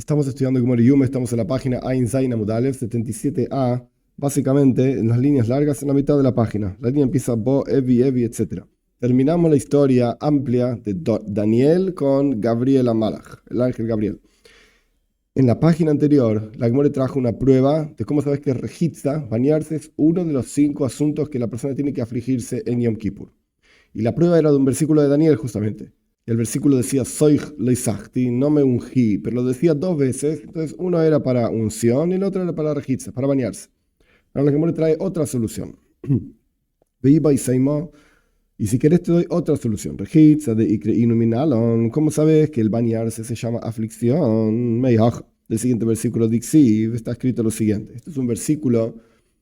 Estamos estudiando Gemara Yume, estamos en la página Ain Zain Amud Aleph 77a, básicamente en las líneas largas en la mitad de la página. La línea empieza Bo, Evi, Evi, etc. Terminamos la historia amplia de Daniel con Gabriel Amalach, el ángel Gabriel. En la página anterior, la Gemara trajo una prueba de cómo sabes que rejitza, bañarse, es uno de los 5 asuntos que la persona tiene que afligirse en Yom Kippur. Y la prueba era de un versículo de Daniel, justamente. El versículo decía, soy leisachti, no me ungí, pero lo decía 2 veces, entonces uno era para unción y el otro era para rejitza, para bañarse. Ahora la Gemara trae otra solución. Y si querés te doy otra solución. Rejitza de ikre inuminalon. ¿Cómo sabes que el bañarse se llama aflicción? Meijaj. Del siguiente versículo Dixiv está escrito lo siguiente. Este es un versículo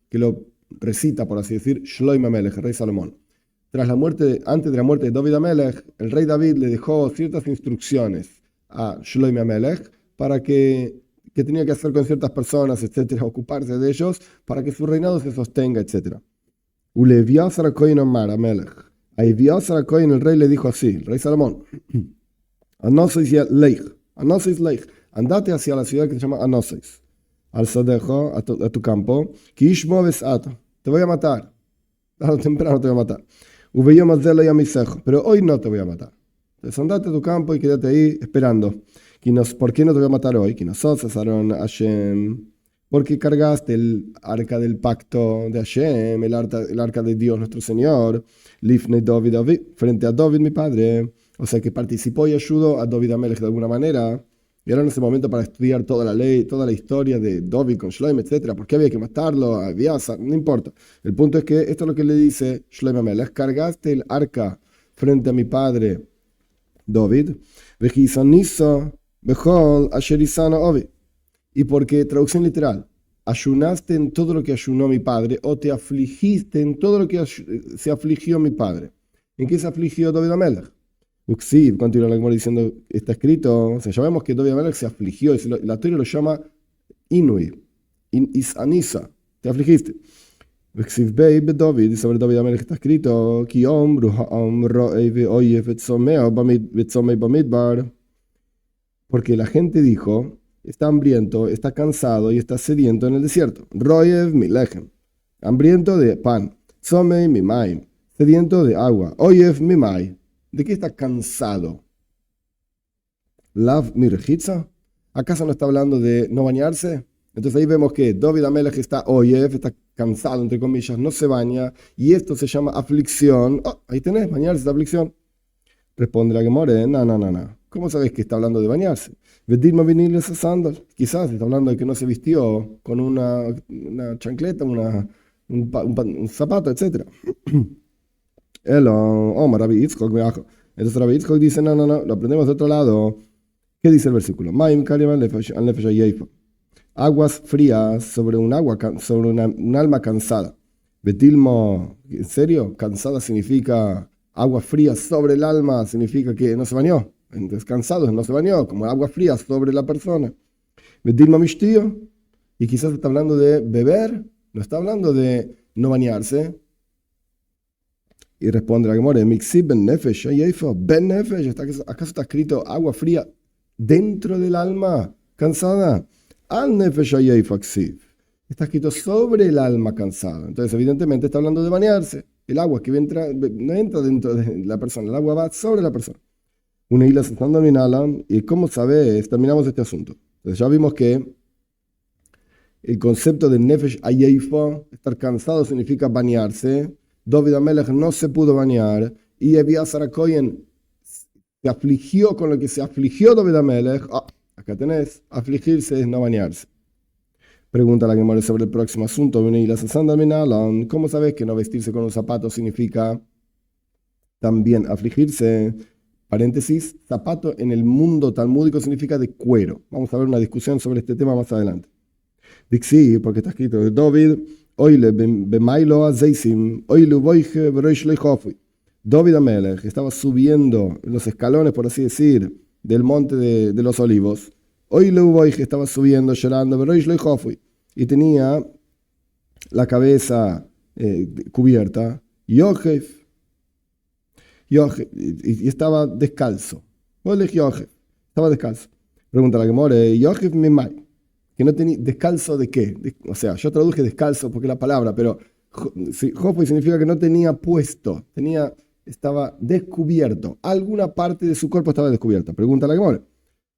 que lo recita, por así decir, Shlomo Amelech, el rey Salomón. Antes de la muerte de David Amelech, el rey David le dejó ciertas instrucciones a Shlomo Amelech para que tenía que hacer con ciertas personas, etcétera, ocuparse de ellos para que su reinado se sostenga, etcétera. Uleviasar Kohen Omar Amelech. A Eviasar Kohen el rey le dijo así, el rey Salomón, Anosois Leich, andate hacia la ciudad que se llama Anosois, al Sadejo, a tu campo, Kishmo Besato, te voy a matar, tarde o temprano te voy a matar. Pero hoy no te voy a matar. Entonces andate a tu campo y quédate ahí esperando. ¿Por qué no te voy a matar hoy? Porque cargaste el arca del pacto de Hashem, el arca de Dios nuestro Señor, Lifnei David, frente a David mi padre. O sea que participó y ayudó a David Amelech de alguna manera. Y ahora en ese momento para estudiar toda la ley, toda la historia de David con Shlomo, etc. ¿Por qué había que matarlo? No importa. El punto es que esto es lo que le dice Shlomo Amelech. Cargaste el arca frente a mi padre David. Y porque, traducción literal, ayunaste en todo lo que ayunó mi padre, o te afligiste en todo lo que se afligió mi padre. ¿En qué se afligió David Amelech? Uxiv, continúa la Gemara diciendo, está escrito, o sea, ya vemos que David Amelech se afligió, y la Torah lo llama Inui, Isanisa, te afligiste. Uxiv Beib David, y sobre David Amelech está escrito, porque la gente dijo, está hambriento, está cansado y está sediento en el desierto. Royev mi lechem, hambriento de pan. Tzomei mi maim, sediento de agua. Oyev mi mai, ¿de qué está cansado? Lav mi rejitza, ¿acaso no está hablando de no bañarse? Entonces ahí vemos que David Amelech está oyev, está cansado, entre comillas, no se baña, y esto se llama aflicción. Oh, ahí tenés, bañarse es aflicción. Responde la Gemara, no. ¿Cómo sabes que está hablando de bañarse? Quizás está hablando de que no se vistió con una chancleta, un zapato, etc. Entonces Rabbi Yitzchok dice, no, lo aprendemos de otro lado. ¿Qué dice el versículo? Aguas frías sobre un alma cansada. Betilmo, ¿en serio? Cansada significa agua fría sobre el alma, significa que no se bañó. Entonces cansado no se bañó, como agua fría sobre la persona. Betilmo mishtío, y quizás está hablando de beber, no está hablando de no bañarse. Y responde la Gemara, Mixi ben nefesh, ben nefesh, ¿acaso está escrito agua fría dentro del alma cansada? Al nefesh está escrito sobre el alma cansada. Entonces, evidentemente, está hablando de bañarse. El agua que no entra dentro de la persona, el agua va sobre la persona. Una isla se están dominando, y como sabes, terminamos este asunto. Entonces, ya vimos que el concepto de nefesh ayeifa, estar cansado, significa bañarse. David Amelech no se pudo bañar, y Eviasar Kohen se afligió con lo que se afligió David Amelech. Acá tenés, afligirse es no bañarse. Pregunta la Gemara sobre el próximo asunto. ¿Cómo sabes que no vestirse con un zapato significa también afligirse? Paréntesis, zapato en el mundo talmúdico significa de cuero. Vamos a ver una discusión sobre este tema más adelante. Dixi, porque está escrito de David, Oile bemailo azeisim, oile boige beroish leichofui. David Amelech estaba subiendo los escalones, por así decir, del monte de los olivos. Oile boige estaba subiendo, llorando, beroish leichofui. Y tenía la cabeza cubierta. Yojef, y estaba descalzo. Estaba descalzo. Pregunta la Gemara, Yochif Mimai, que no tenía, ¿descalzo de qué? O sea, yo traduje descalzo porque es la palabra, pero Jofoy significa que no tenía puesto, estaba descubierto. Alguna parte de su cuerpo estaba descubierta. Pregunta la Gemara,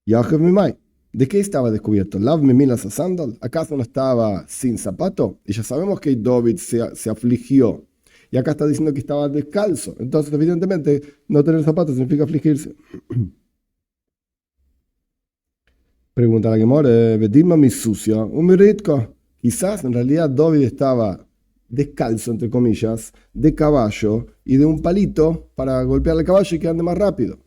Yochif Mimai, ¿de qué estaba descubierto? ¿Lav Mimilas a Sandal? ¿Acaso no estaba sin zapato? Y ya sabemos que David se afligió. Y acá está diciendo que estaba descalzo. Entonces, evidentemente, no tener zapatos significa afligirse. Pregunta la Gemara, Bedima mi sucia, un miritko. Quizás en realidad David estaba descalzo, entre comillas, de caballo y de un palito para golpear al caballo y que ande más rápido.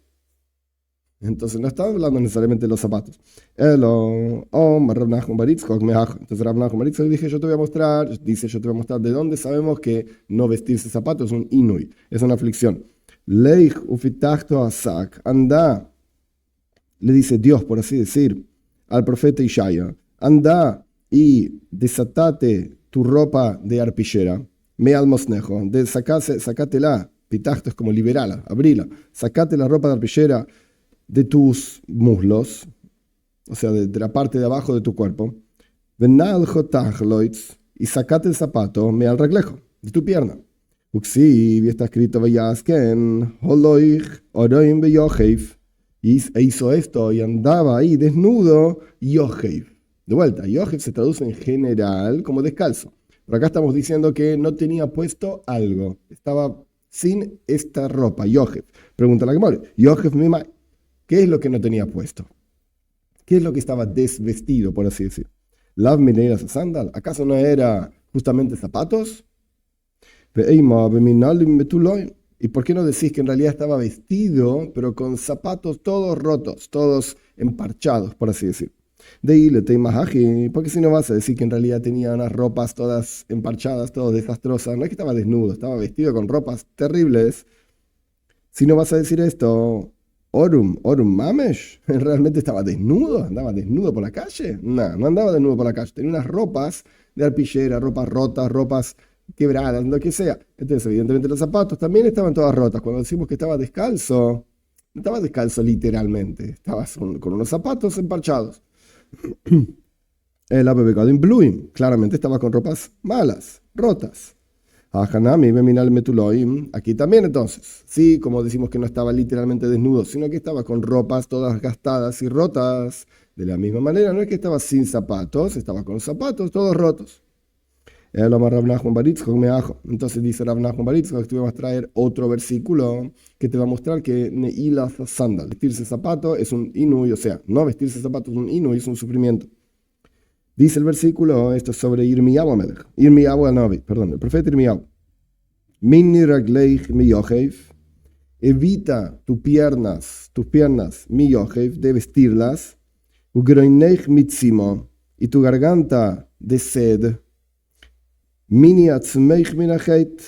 Entonces no estaba hablando necesariamente de los zapatos. Entonces Rav Nachman bar Yitzchak dije, yo te voy a mostrar, de dónde sabemos que no vestirse zapatos es un inui, es una aflicción. Leich ufitachto asak, anda, le dice Dios, por así decir, al profeta Ishaya, anda y desatate tu ropa de arpillera, me almosnejo, sacátela, pitachto es como liberala, abrila, sacate la ropa de arpillera de tus muslos, o sea, de la parte de abajo de tu cuerpo, y sacate el zapato, me al reglejo, de tu pierna. Uxi, y está escrito, e hizo esto y andaba ahí desnudo, Yohev. De vuelta, Yohev se traduce en general como descalzo. Pero acá estamos diciendo que no tenía puesto algo, estaba sin esta ropa, Yohev. Pregunta la Gemara, Yohev Mimai. ¿Qué es lo que no tenía puesto? ¿Qué es lo que estaba desvestido, por así decir? ¿Lav mineras a sandal? ¿Acaso no era justamente zapatos? ¿Y por qué no decís que en realidad estaba vestido, pero con zapatos todos rotos, todos emparchados, por así decir? ¿Por qué si no vas a decir que en realidad tenía unas ropas todas emparchadas, todas desastrosas? No es que estaba desnudo, estaba vestido con ropas terribles. Si no vas a decir esto, Orum Mamesh, ¿realmente estaba desnudo? ¿Andaba desnudo por la calle? No andaba desnudo por la calle. Tenía unas ropas de arpillera, ropas rotas, ropas quebradas, lo que sea. Entonces, evidentemente, los zapatos también estaban todas rotas. Cuando decimos que estaba descalzo, no estaba descalzo literalmente. Estaba con unos zapatos emparchados. El pecado en Bluim, claramente estaba con ropas malas, rotas. Aquí también entonces, sí, como decimos que no estaba literalmente desnudo, sino que estaba con ropas todas gastadas y rotas. De la misma manera, no es que estaba sin zapatos, estaba con zapatos todos rotos. Entonces dice Rav Nachman bar Yitzchak que te vamos a traer otro versículo que te va a mostrar que Ne'ilas Sandal, vestirse zapato es un inui, o sea, no vestirse zapato es un inui, es un sufrimiento. Dice el versículo, esto es sobre Irmiyahu Amelech, el profeta Irmiyahu. Minni ragleich mi yohev, evita tus piernas mi yohev, de vestirlas, ugroineich mitzimo, y tu garganta de sed, mini atzmeich minachet.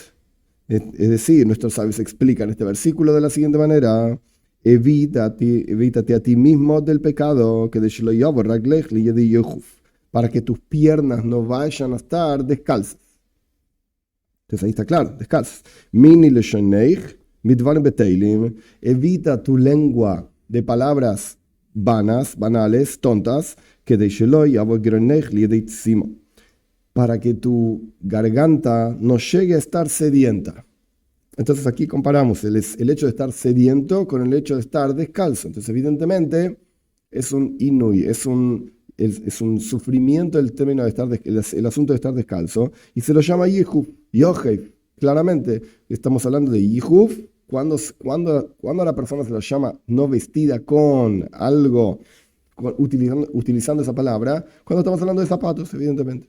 Es decir, nuestros sabios explican este versículo de la siguiente manera: evítate a ti mismo del pecado, que de shelo yavo ragleich li yedi yohuf, para que tus piernas no vayan a estar descalzas. Entonces ahí está claro, descalzas. Mini leshoneich midvarim beteilim, evita tu lengua de palabras vanas, banales, tontas, que de shelo yavo groneich li yedi tzimo, para que tu garganta no llegue a estar sedienta. Entonces aquí comparamos el hecho de estar sediento con el hecho de estar descalzo. Entonces evidentemente es un inui, es un sufrimiento el término de el asunto de estar descalzo, y se lo llama Yehuf, Yohev. Claramente estamos hablando de Yehuf cuando a la persona se lo llama no vestida con algo, utilizando esa palabra, cuando estamos hablando de zapatos, evidentemente.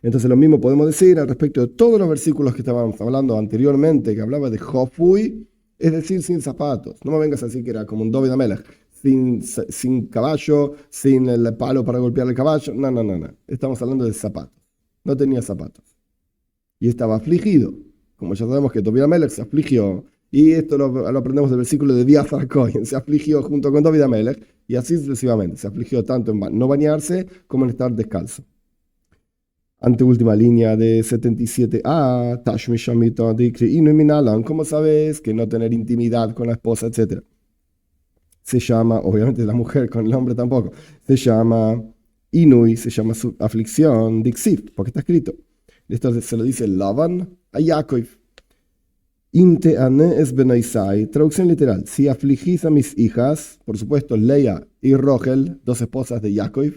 Entonces lo mismo podemos decir al respecto de todos los versículos que estábamos hablando anteriormente, que hablaba de Jofui, es decir, sin zapatos. No me vengas a decir que era como un David Amelech, sin caballo, sin el palo para golpear el caballo. No. Estamos hablando de zapatos. No tenía zapatos. Y estaba afligido. Como ya sabemos que David Amelech se afligió. Y esto lo aprendemos del versículo de Díaz Arcoyen. Se afligió junto con David Amelech. Y así sucesivamente. Se afligió tanto en no bañarse como en estar descalzo. Anteúltima línea de 77a. Tashmi Shamita Dikri Inu Minalan. ¿Cómo sabes que no tener intimidad con la esposa, etcétera? se llama, obviamente la mujer con el hombre tampoco, se llama Inui, se llama su aflicción, Dixit, porque está escrito. Esto se lo dice Laban a Jacob. Inte ane es benaisai, traducción literal, si afligís a mis hijas, por supuesto Lea y Rochel, dos esposas de Jacob,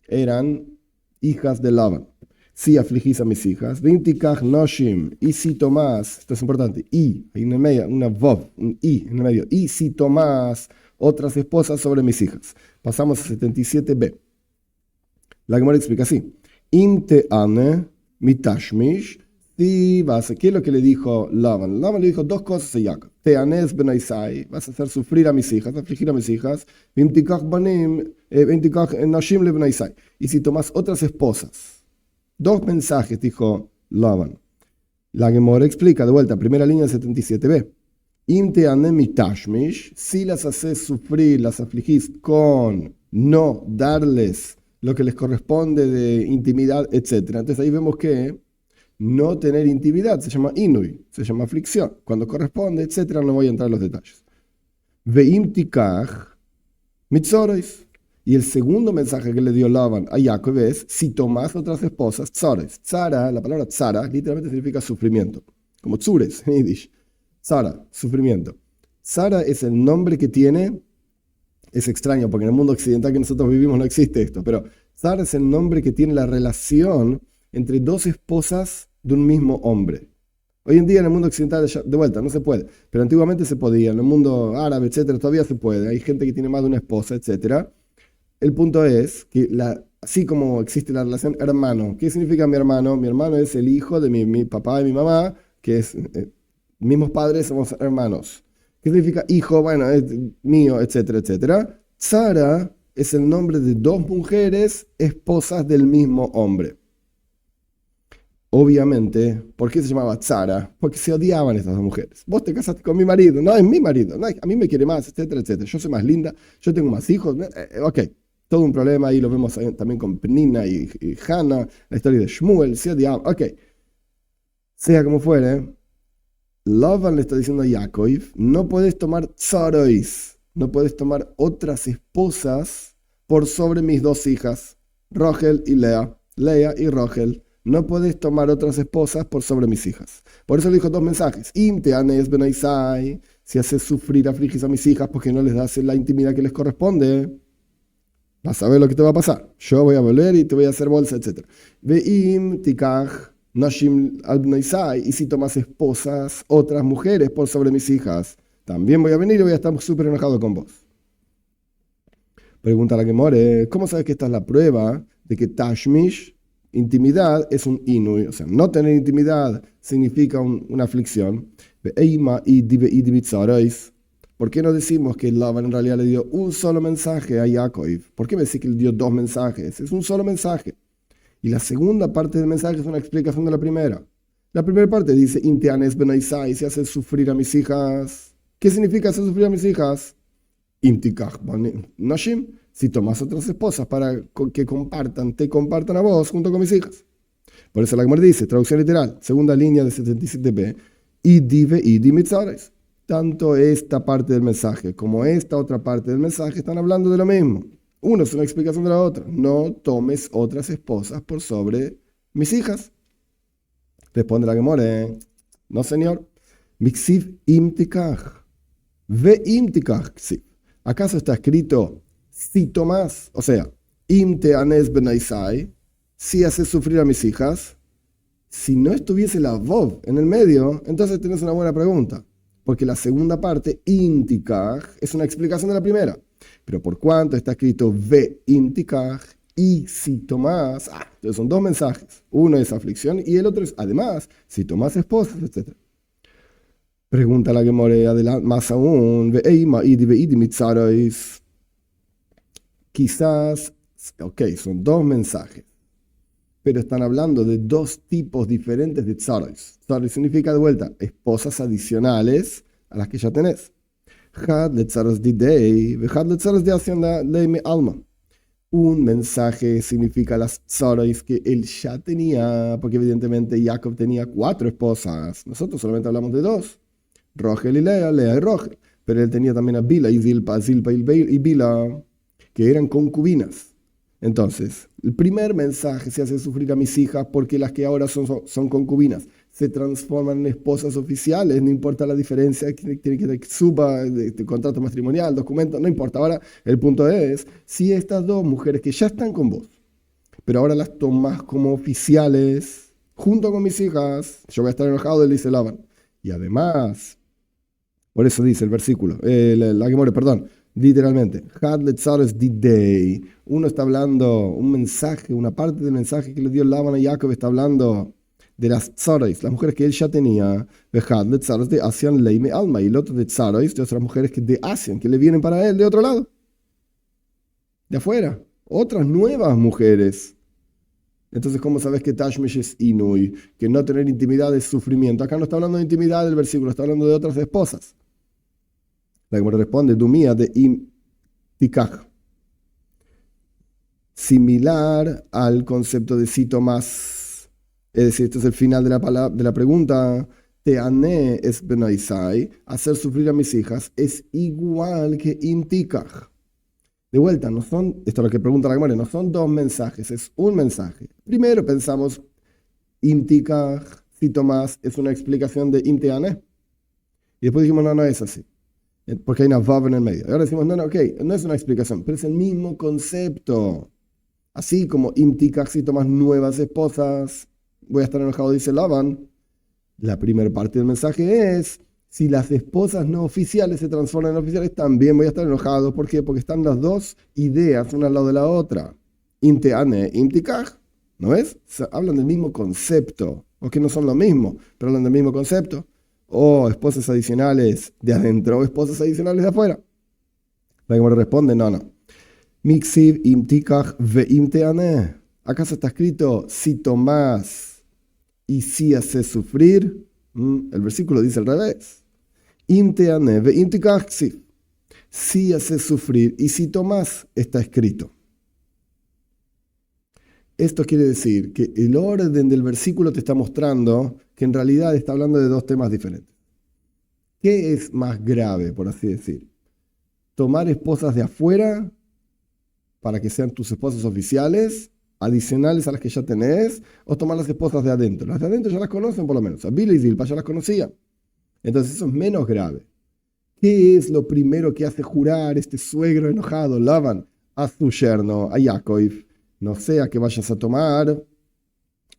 eran hijas de Laban. Si afligís a mis hijas, vintikach noshim, y si tomás, esto es importante, y, hay una media, una vov, un i en el medio, y si tomás otras esposas sobre mis hijas. Pasamos a 77b. La Gemara explica así, Inte ane mitashmish, si vas, ¿qué es lo que le dijo Laban? Laban le dijo dos cosas a Jacob. Te anes benaisai, vas a hacer sufrir a mis hijas, afligir a mis hijas. Vintikach nashim le benaisai. Y si tomas otras esposas. Dos mensajes, dijo Laban. La Gemara explica, de vuelta, primera línea de 77b. Im te anes mitashmish, si las haces sufrir, las afligís con no darles lo que les corresponde de intimidad, etc. Entonces ahí vemos que no tener intimidad se llama inui, se llama aflicción. Cuando corresponde, etcétera, no voy a entrar en los detalles. Veim tikach mitzores. Y el segundo mensaje que le dio Laban a Jacob es, si tomás otras esposas, tzores. Tzara, la palabra tzara, literalmente significa sufrimiento. Como tzures en yiddish. Tzara, sufrimiento. Tzara es el nombre que tiene, es extraño porque en el mundo occidental que nosotros vivimos no existe esto, pero tzara es el nombre que tiene la relación entre dos esposas de un mismo hombre. Hoy en día en el mundo occidental, de vuelta, no se puede, pero antiguamente se podía, en el mundo árabe, etcétera, todavía se puede. Hay gente que tiene más de una esposa, etcétera. El punto es que así como existe la relación hermano, ¿qué significa mi hermano? Mi hermano es el hijo de mi papá y mi mamá, que es mismos padres, somos hermanos. ¿Qué significa hijo? Bueno, es mío, etcétera, etcétera. Tzara es el nombre de dos mujeres, esposas del mismo hombre. Obviamente, ¿por qué se llamaba Tzara? Porque se odiaban estas dos mujeres. Vos te casaste con mi marido, no es mi marido, no, a mí me quiere más, etcétera, etcétera. Yo soy más linda, yo tengo más hijos, ok. Todo un problema, ahí lo vemos también con Penina y Hannah, la historia de Shmuel, se odiaban, ok. Sea como fuere, Laban le está diciendo a Jacob, no puedes tomar tzarois, no puedes tomar otras esposas por sobre mis dos hijas, Rochel y Lea y Rochel. No puedes tomar otras esposas por sobre mis hijas. Por eso le dijo dos mensajes. Im te anes benaisai, si haces sufrir, afligis a mis hijas porque no les das la intimidad que les corresponde, vas a ver lo que te va a pasar. Yo voy a volver y te voy a hacer bolsa, etc. Veim tikach nashim al benaisai, y si tomas esposas, otras mujeres por sobre mis hijas, también voy a venir y voy a estar súper enojado con vos. Pregunta la que more, ¿cómo sabes que esta es la prueba de que tashmish, intimidad, es un inui? O sea, no tener intimidad significa una aflicción. ¿Por qué no decimos que Laban en realidad le dio un solo mensaje a Jacob? ¿Por qué me decís que le dio dos mensajes? Es un solo mensaje. Y la segunda parte del mensaje es una explicación de la primera. La primera parte dice, Intianes benaisai, si haces sufrir a mis hijas. ¿Qué significa hacer sufrir a mis hijas? Imtikach nashim, si tomas otras esposas para que te compartan a vos junto con mis hijas. Por eso la Gemara dice, traducción literal, segunda línea de 77b, idi mitzares. Tanto esta parte del mensaje como esta otra parte del mensaje están hablando de lo mismo. Uno es una explicación de la otra. No tomes otras esposas por sobre mis hijas. Responde la Gemara, no señor. Miksiv imtikach. Ve imtikach ksiv. ¿Acaso está escrito si tomás, o sea, im te anes benaisai, si haces sufrir a mis hijas? Si no estuviese la vov en el medio, entonces tenés una buena pregunta. Porque la segunda parte, imtikach, es una explicación de la primera. Pero por cuanto está escrito ve imtikach y si tomás, entonces son dos mensajes. Uno es aflicción y el otro es, además, si tomás esposas, etc. Pregunta la Gemara adelante más aún. Quizás, ok, son dos mensajes, pero están hablando de dos tipos diferentes de tzaros. Tzaros significa, de vuelta, esposas adicionales a las que ya tenés. Had le tzaros di dei, had le tzaros de hacienda leime alma. Un mensaje significa las tzaros que él ya tenía, porque evidentemente Jacob tenía 4 esposas. Nosotros solamente hablamos de 2. Rochel y Lea y Rochel. pero él tenía también a Bila y Zilpa y Bila, que eran concubinas. Entonces, el primer mensaje se hace sufrir a mis hijas porque las que ahora son concubinas se transforman en esposas oficiales, no importa la diferencia, tiene que suba de contrato matrimonial, documento, no importa. Ahora, el punto es, si estas dos mujeres que ya están con vos, pero ahora las tomas como oficiales, junto con mis hijas, yo voy a estar enojado, le dice Labán. Y además, por eso dice el versículo, la Gemara, perdón, literalmente, Had letzaros day. Uno está hablando, un mensaje, una parte del mensaje que le dio Labán a Jacob está hablando de las tzaros, las mujeres que él ya tenía, Had letzaros de Asian leime alma, y el otro de tzaros, de otras mujeres que de Asian, que le vienen para él de otro lado, de afuera, otras nuevas mujeres. Entonces, ¿cómo sabes que Tashmish es Inui? Que no tener intimidad es sufrimiento. Acá no está hablando de intimidad del versículo, está hablando de otras esposas. La que me responde, Dumía de Im Tikaj. Similar al concepto de cito más. Es decir, esto es el final de la pregunta. Teané es Benaisai. Hacer sufrir a mis hijas es igual que Im Tikaj. De vuelta, no son, esto es lo que pregunta la Gemara, no son dos mensajes, es un mensaje. Primero pensamos, Imtikaj, cito más, es una explicación de Imteane. Y después dijimos, no, no es así, porque hay una vav en el medio. Y ahora decimos, no, no, ok, no es una explicación, pero es el mismo concepto. Así como Imtikaj, cito más, nuevas esposas, voy a estar enojado, dice Labán. La primera parte del mensaje es, si las esposas no oficiales se transforman en oficiales, también voy a estar enojado. ¿Por qué? Porque están las dos ideas una al lado de la otra. Imteane, imtikaj. ¿No ves? Hablan del mismo concepto. O que no son lo mismo, pero hablan del mismo concepto. O esposas adicionales de adentro o esposas adicionales de afuera. La Gemara responde, no, no. Mixiv imtikaj ve imteane. ¿Acaso está escrito si tomás y si haces sufrir? El versículo dice al revés. Imteane ve imtikaj. Si haces sufrir y si tomás, está escrito. Esto quiere decir que el orden del versículo te está mostrando que en realidad está hablando de dos temas diferentes. ¿Qué es más grave, por así decir? ¿Tomar esposas de afuera para que sean tus esposas oficiales, adicionales a las que ya tenés, o tomar las esposas de adentro? Las de adentro ya las conocen por lo menos. A Bila y Zilpa ya las conocían. Entonces eso es menos grave. ¿Qué es lo primero que hace jurar este suegro enojado, Labán, a su yerno, a Jacob? No sea que vayas a tomar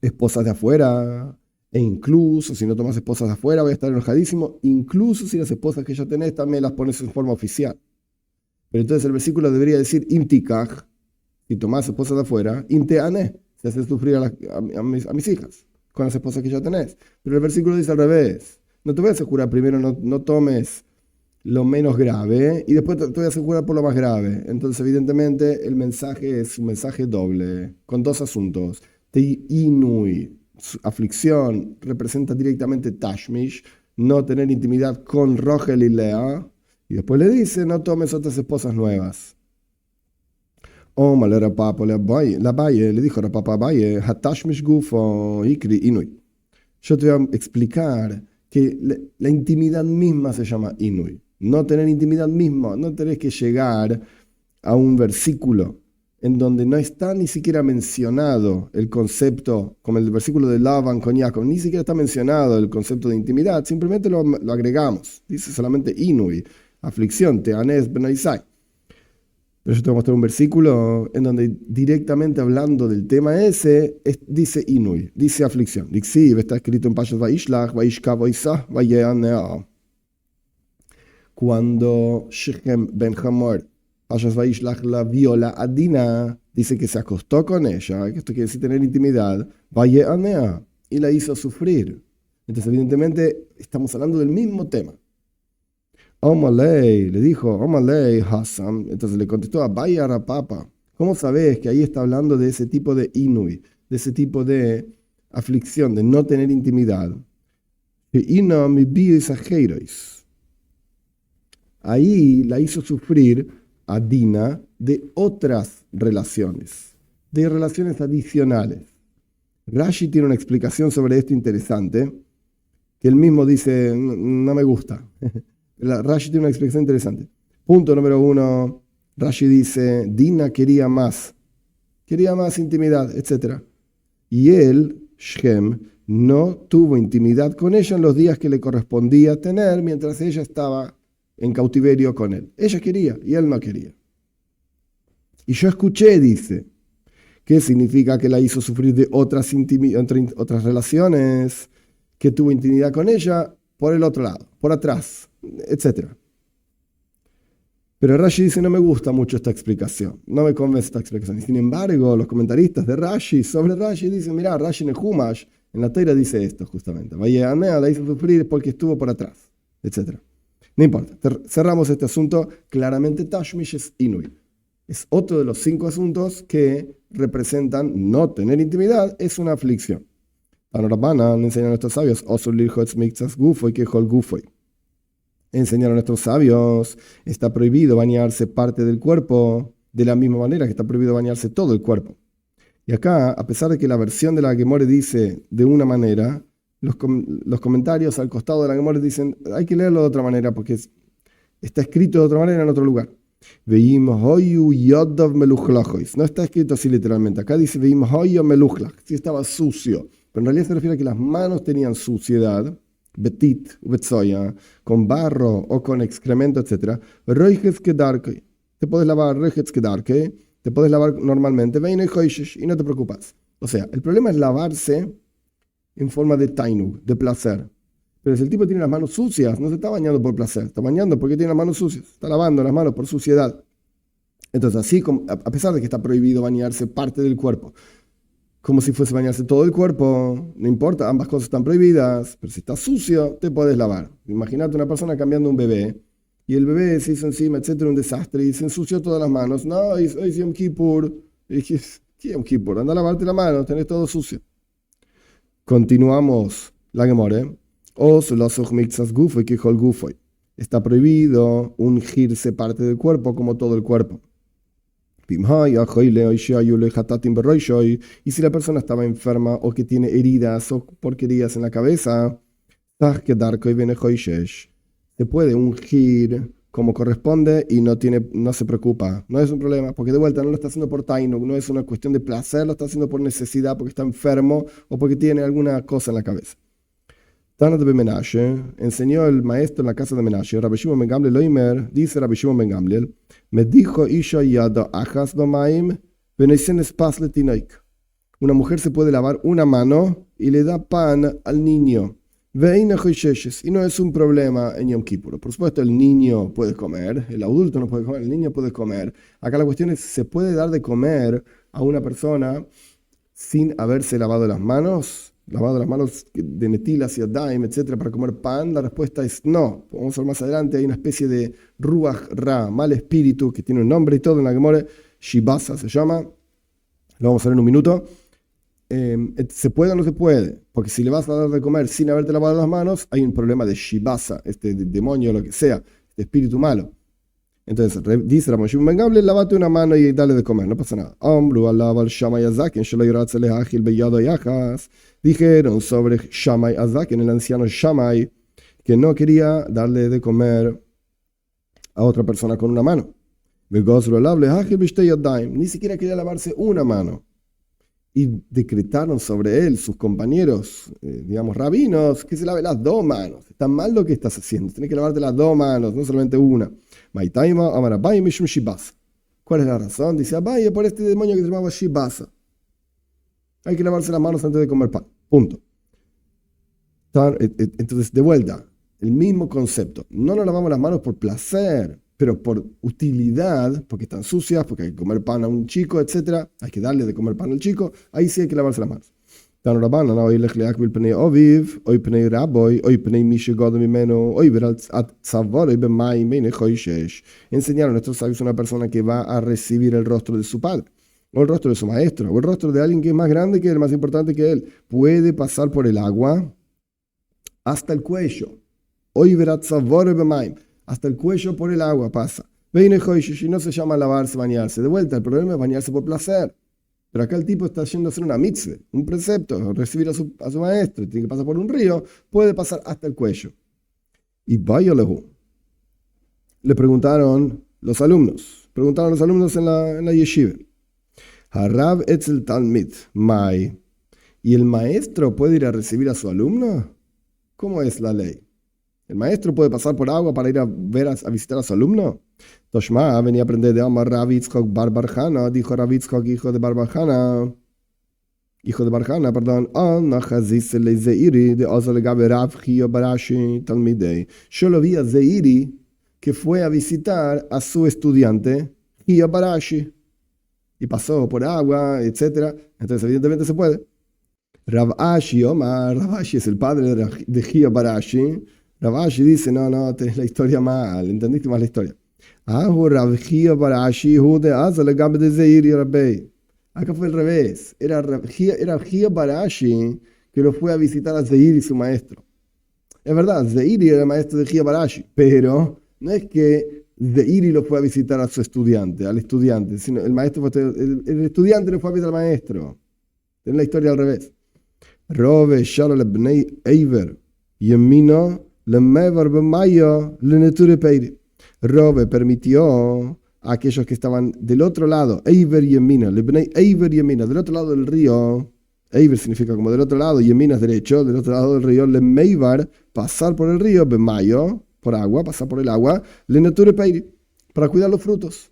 esposas de afuera, e incluso si no tomas esposas de afuera voy a estar enojadísimo, incluso si las esposas que ya tenés también las pones en forma oficial. Pero entonces el versículo debería decir imtikaj, si tomás esposas de afuera, imteane, si haces sufrir a mis hijas con las esposas que ya tenés. Pero el versículo dice al revés. No te voy a hacer jurar primero, no tomes lo menos grave y después te voy a hacer jurar por lo más grave. Entonces, evidentemente, el mensaje es un mensaje doble, con dos asuntos. Inui, aflicción, representa directamente Tashmish, no tener intimidad con Rogel y Lea. Y después le dice, no tomes otras esposas nuevas. Le dijo a papá Abaye, Hatashmish gufo ikri inui. Yo te voy a explicar que la intimidad misma se llama inui. No tener intimidad misma, no tenés que llegar a un versículo en donde no está ni siquiera mencionado el concepto, como el versículo de Labán con Jacob, ni siquiera está mencionado el concepto de intimidad, simplemente lo agregamos. Dice solamente inui, aflicción, teanes benaisai. Pero yo te voy a mostrar un versículo en donde directamente hablando del tema ese, dice inui, dice aflicción. Dixiv, está escrito en Pashas Vaishlach, Vaishka Vaisah, Vayeanea. Cuando Shechem ben Hamor, Pashas Vaishlach, la viola a Dina, dice que se acostó con ella, que esto quiere decir tener intimidad, Vayeanea, y la hizo sufrir. Entonces, evidentemente, estamos hablando del mismo tema. Omalei, le dijo, Omalei Hassan. Entonces le contestó a Bayar Papa. ¿Cómo sabes que ahí está hablando de ese tipo de inui, de ese tipo de aflicción, de no tener intimidad? Ahí la hizo sufrir a Dina de otras relaciones, de relaciones adicionales. Rashi tiene una explicación sobre esto interesante, que él mismo dice, no me gusta. Rashi tiene una explicación interesante. Punto número 1, Rashi dice, Dina quería más intimidad, etc. Y él, Shem, no tuvo intimidad con ella en los días que le correspondía tener mientras ella estaba en cautiverio con él. Ella quería y él no quería. Y yo escuché, dice, ¿qué significa que la hizo sufrir de otras relaciones, que tuvo intimidad con ella por el otro lado, por atrás, etc.? Pero Rashi dice, no me gusta mucho esta explicación, no me convence esta explicación. Y sin embargo, los comentaristas de Rashi sobre Rashi dicen, mira, Rashi en el Humash, en la Teira dice esto justamente. Vaya Anea la hizo sufrir porque estuvo por atrás, etc. No importa, cerramos este asunto. Claramente Tashmish es Inui. Es otro de los 5 asuntos que representan no tener intimidad, es una aflicción. Panoramana enseñan a nuestros sabios, enseñaron a nuestros sabios, está prohibido bañarse parte del cuerpo, de la misma manera que está prohibido bañarse todo el cuerpo. Y acá, a pesar de que la versión de la Gemore dice de una manera, los comentarios al costado de la Gemore dicen, hay que leerlo de otra manera porque está escrito de otra manera en otro lugar. Veimos hoyu yodov meluchlajois. No está escrito así literalmente. Acá dice veimos hoyu meluchlach. Sí estaba sucio. Pero en realidad se refiere a que las manos tenían suciedad, betit, betzoya, con barro o con excremento, etc. Roijes kedarke. Te puedes lavar roijes kedarke. Te puedes lavar normalmente. Veine hoishesh. Y no te preocupas. O sea, el problema es lavarse en forma de tainug, de placer. Pero si el tipo tiene las manos sucias, no se está bañando por placer, está bañando porque tiene las manos sucias, está lavando las manos por suciedad. Entonces, así, a pesar de que está prohibido bañarse parte del cuerpo, como si fuese bañarse todo el cuerpo, no importa, ambas cosas están prohibidas, pero si está sucio, te puedes lavar. Imagínate una persona cambiando un bebé, y el bebé se hizo encima, etcétera, un desastre, y se ensució todas las manos. No, hoy es Yom Kippur. ¿Qué Yom Kippur? Anda a lavarte la mano, tenés todo sucio. Continuamos la Gemore. Está prohibido ungirse parte del cuerpo como todo el cuerpo. Y si la persona estaba enferma o que tiene heridas o porquerías en la cabeza, se puede ungir como corresponde y no se preocupa. No es un problema, porque de vuelta no lo está haciendo por tainug, no es una cuestión de placer, lo está haciendo por necesidad, porque está enfermo o porque tiene alguna cosa en la cabeza. Tana de Menashe, enseñó el maestro en la casa de Menashe, Rabbi Shimon ben Gamliel Loimer, dice Rabbi Shimon ben Gamliel, me dijo Isha yado achas bamaim, benesenes pas letinoik. Una mujer se puede lavar una mano y le da pan al niño. Veina joisheshes, y no es un problema en Yom Kippur. Por supuesto, el niño puede comer, el adulto no puede comer, el niño puede comer. Acá la cuestión es, ¿se puede dar de comer a una persona sin haberse lavado las manos de netil hacia daim, etcétera, para comer pan? La respuesta es no. Vamos a ver más adelante, hay una especie de ruach ra, mal espíritu, que tiene un nombre y todo en la Gemore, shibasa se llama, lo vamos a ver en un minuto. ¿Se puede o no se puede? Porque si le vas a dar de comer sin haberte lavado las manos, hay un problema de shibasa, demonio, lo que sea, de espíritu malo. Entonces, dice Rabbi Shimon ben Gamliel, lávate una mano y dale de comer, no pasa nada. Dijeron sobre Shammai Azaken, el anciano Shammai, que no quería darle de comer a otra persona con una mano. Ni siquiera quería lavarse una mano. Y decretaron sobre él, sus compañeros, digamos, rabinos, que se lave las 2 manos. Está mal lo que estás haciendo, tienes que lavarte las 2 manos, no solamente una. ¿Cuál es la razón? Dice Abaye, por este demonio que se llamaba Shibasa. Hay que lavarse las manos antes de comer pan. Punto. Entonces, de vuelta, el mismo concepto. No nos lavamos las manos por placer, pero por utilidad, porque están sucias, porque hay que comer pan a un chico, etc. Hay que darle de comer pan al chico. Ahí sí hay que lavarse las manos. Enseñaron a nuestros sabios una persona que va a recibir el rostro de su padre, o el rostro de su maestro, o el rostro de alguien que es más grande que él, más importante que él, puede pasar por el agua hasta el cuello. Hasta el cuello por el agua pasa. Y no se llama lavarse, bañarse. De vuelta, el problema es bañarse por placer. Pero acá el tipo está yendo a hacer una mitzvah, un precepto, recibir a su maestro, tiene que pasar por un río, puede pasar hasta el cuello. Y vaya lehu. le preguntaron los alumnos. Preguntaron los alumnos en la yeshiva. Harav etzel talmid, mai. ¿Y el maestro puede ir a recibir a su alumno? ¿Cómo es la ley? ¿El maestro puede pasar por agua para ir a visitar a su alumno? Toshma venía a aprender de Amar Rav Yitzchok bar Barjana, dijo Rav Yitzchok, hijo de Barjana, perdón. Yo lo vi a Zeiri que fue a visitar a su estudiante, Hiya Barashi, y pasó por agua, etc. Entonces, evidentemente se puede. Rav Ashi Omar, Rav Ashi es el padre de Hiya Barashi. Rav Ashi dice, no, tenés la historia mal, entendiste mal la historia. Rav Hiya Barashi, Jude Azale Gabe de Zeiri Rabbi. Acá fue al revés. Era Hiya Barashi que lo fue a visitar a Zeiri, su maestro. Es verdad, Zeiri era el maestro de Hiya Barashi, pero no es que Zeiri lo fue a visitar a su estudiante, al estudiante, sino el estudiante lo fue a visitar al maestro. Tiene la historia al revés. Rove Shalal Bnei Eiver Yemino Lemevar Bemayo Leneture Peiri. Rove permitió a aquellos que estaban del otro lado, Eiver Yemina, Lebnei Eiver Yemina, del otro lado del río. Eiver significa como del otro lado, Yemina es derecho, del otro lado del río, Lemeivar, pasar por el río, Bemayo, por agua, pasar por el agua, Leneture Peiri, para cuidar los frutos.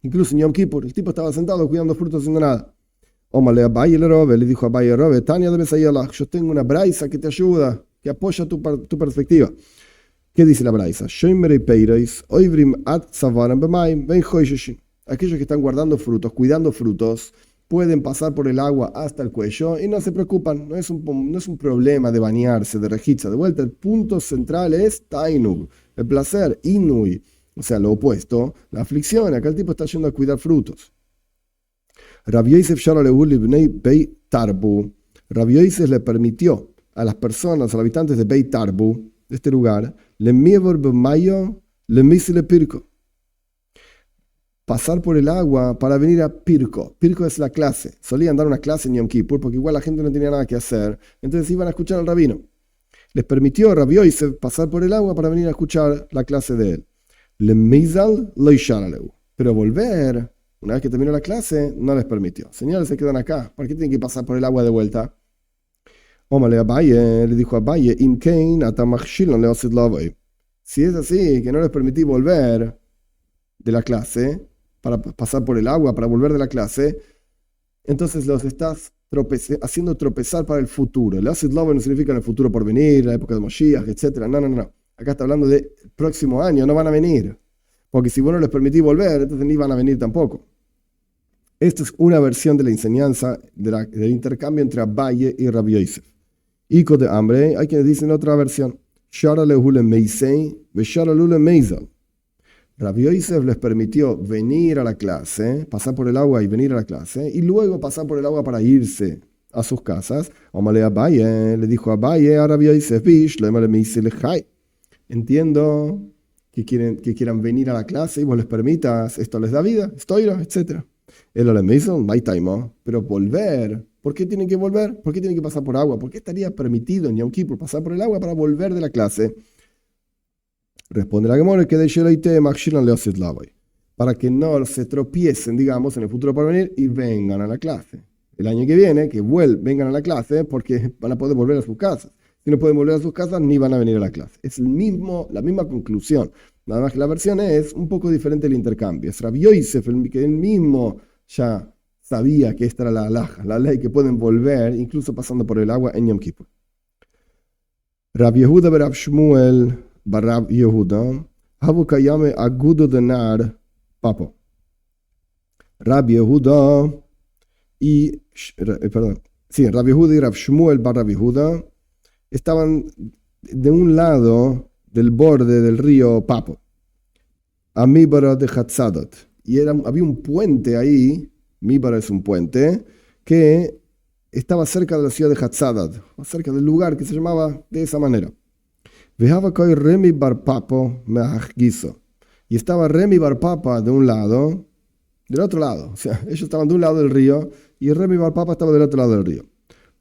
Incluso en Yom Kippur, el tipo estaba sentado cuidando frutos haciendo nada. Omale Abaye le dijo a Abaye Rove, Tania de Besayalach, yo tengo una braisa que te ayuda, que apoya tu perspectiva. ¿Qué dice la braisa? Aquellos que están guardando frutos, cuidando frutos, pueden pasar por el agua hasta el cuello y no se preocupan. No es un problema de bañarse, de rejitza. De vuelta, el punto central es tainug, el placer, inui, o sea, lo opuesto, la aflicción. Acá el tipo está yendo a cuidar frutos. Rabbi Yosef le permitió a las personas, a los habitantes de Beit Tarbu, de este lugar, pasar por el agua para venir a Pirko. Pirko es la clase. Solían dar una clase en Yom Kippur porque igual la gente no tenía nada que hacer. Entonces iban a escuchar al rabino. Les permitió a Rabbi Yosef pasar por el agua para venir a escuchar la clase de él. Pero volver, una vez que terminó la clase, no les permitió. Señores, se quedan acá. ¿Por qué tienen que pasar por el agua de vuelta? Omale Abaye, le dijo a Abaye, si es así, que no les permití volver de la clase, para pasar por el agua, para volver de la clase, entonces los estás haciendo tropezar para el futuro. El Asid Love no significa en el futuro por venir, la época de Moshiach, etc. No. Acá está hablando de próximo año, no van a venir. Porque si vos no les permitís volver, entonces ni van a venir tampoco. Esta es una versión de la enseñanza del intercambio entre Abaye y Rabbi Yosef. Hijo de hambre, hay quienes dicen otra versión. Rabbi Yosef les permitió venir a la clase, pasar por el agua y venir a la clase, y luego pasar por el agua para irse a sus casas. Omale Abaye, le dijo Abaye a Rabbi Yosef, entiendo que quieran venir a la clase y vos les permitas, esto les da vida, estoira, etc. Pero volver, ¿por qué tienen que volver? ¿Por qué tienen que pasar por agua? ¿Por qué estaría permitido en Yom Kippur pasar por el agua para volver de la clase? Responde la Gemara que para que no se tropiecen, digamos, en el futuro por venir y vengan a la clase. El año que viene, que vengan a la clase porque van a poder volver a sus casas. Si no pueden volver a sus casas, ni van a venir a la clase. Es la misma conclusión. Nada más que la versión es un poco diferente el intercambio. Es Rabbi Yosef, que él mismo ya sabía que esta era la halajá, la ley que pueden volver, incluso pasando por el agua en Yom Kippur. Rabbi Yehuda Barab Shmuel Barab Yehuda, Havu Kayame Agudo Denar Papo. Rabbi Yehuda Rabbi Yehuda y Rab Shmuel Barab Yehuda estaban de un lado del borde del río Papo, Amibara de Hatzadat, y había un puente ahí, Mibara es un puente, que estaba cerca de la ciudad de Hatzadat, cerca del lugar que se llamaba de esa manera. Remi Bar Papo y estaba Remi Bar Papa de un lado, del otro lado, o sea, ellos estaban de un lado del río y Remi Bar Papa estaba del otro lado del río.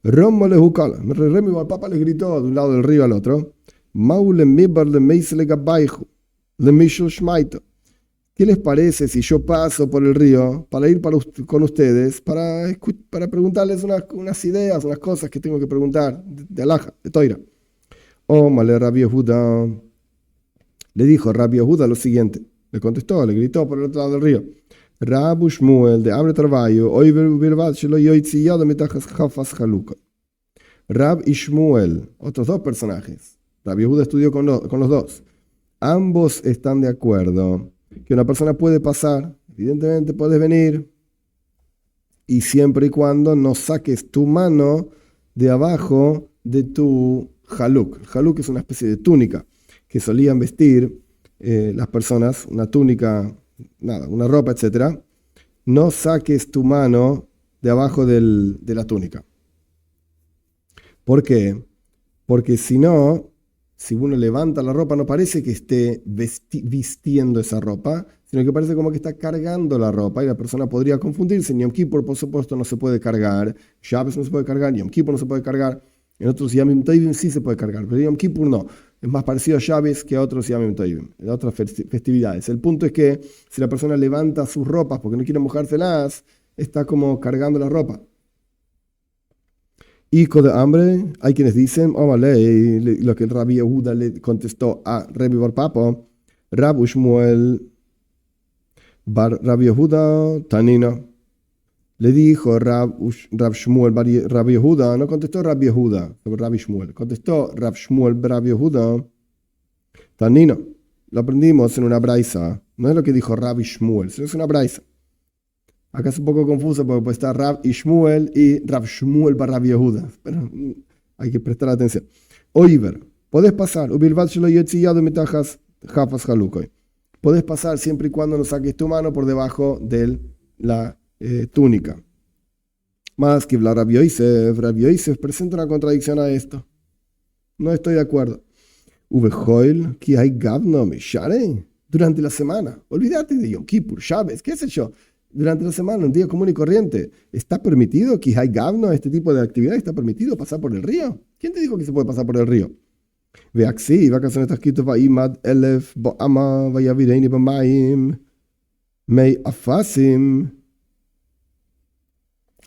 Remi Bar Papa les gritó de un lado del río al otro, Maule Mibar le Meisele Gabayhu, Le Mishul Shmaito. ¿Qué les parece si yo paso por el río para ir con ustedes, para preguntarles unas ideas, unas cosas que tengo que preguntar de Alaja, de Toira? Oh, Male Rabbi Yehuda. Le dijo Rabbi Yehuda lo siguiente. Le contestó, le gritó por el otro lado del río. Rabu Shmuel de Amre Tarvayo, hoy Birvat Shelo Yoitzi Yado Mitajas Jafas Haluka. Rab y Shmuel, otros dos personajes. Rabbi Yehuda estudió con los dos. Ambos están de acuerdo que una persona puede pasar, evidentemente puedes venir, y siempre y cuando no saques tu mano de abajo de tu haluk. El haluk es una especie de túnica que solían vestir las personas, una túnica, nada, una ropa, etc. No saques tu mano de abajo de la túnica. ¿Por qué? Porque si no, si uno levanta la ropa, no parece que esté vistiendo esa ropa, sino que parece como que está cargando la ropa y la persona podría confundirse. Yom Kippur, por supuesto, no se puede cargar. Shabbos no se puede cargar. Yom Kippur no se puede cargar. En otros Yamim Tovim sí se puede cargar, pero Yom Kippur no. Es más parecido a Shabbos que a otros Yamim Tovim, a otras festividades. El punto es que si la persona levanta sus ropas porque no quiere mojárselas, está como cargando la ropa. Hijo de hambre, hay quienes dicen, lo que el Rabbi Yehuda le contestó a Rabbi Bar Papa, Rab Shmuel Bar Rabbi Yehuda Tanina. Le dijo Rab Shmuel Rabbi Yehuda, no contestó Rabbi Yehuda sobre Rabbi Shmuel, contestó Rab Shmuel Rabbi Yehuda Tanina. Lo aprendimos en una braisa, no es lo que dijo Rabbi Shmuel, sino es una braisa. Acá es un poco confuso porque puede estar Rab y Shmuel y Rab Shmuel para Rabbi Yehuda. Pero hay que prestar atención. Oiver, podés pasar. Podés pasar siempre y cuando no saques tu mano por debajo de la túnica. Más que hablar Rabbi Yosef presenta una contradicción a esto. No estoy de acuerdo. Durante la semana. Olvídate de Yom Kippur, Shabbos, qué sé yo. Durante la semana, un día común y corriente, ¿está permitido que hay gavno, este tipo de actividad? ¿Está permitido pasar por el río? ¿Quién te dijo que se puede pasar por el río? Veaxi, vacaciones está escrito Vaimad Elef Boama Vayavireini Bamaim Mei Afasim.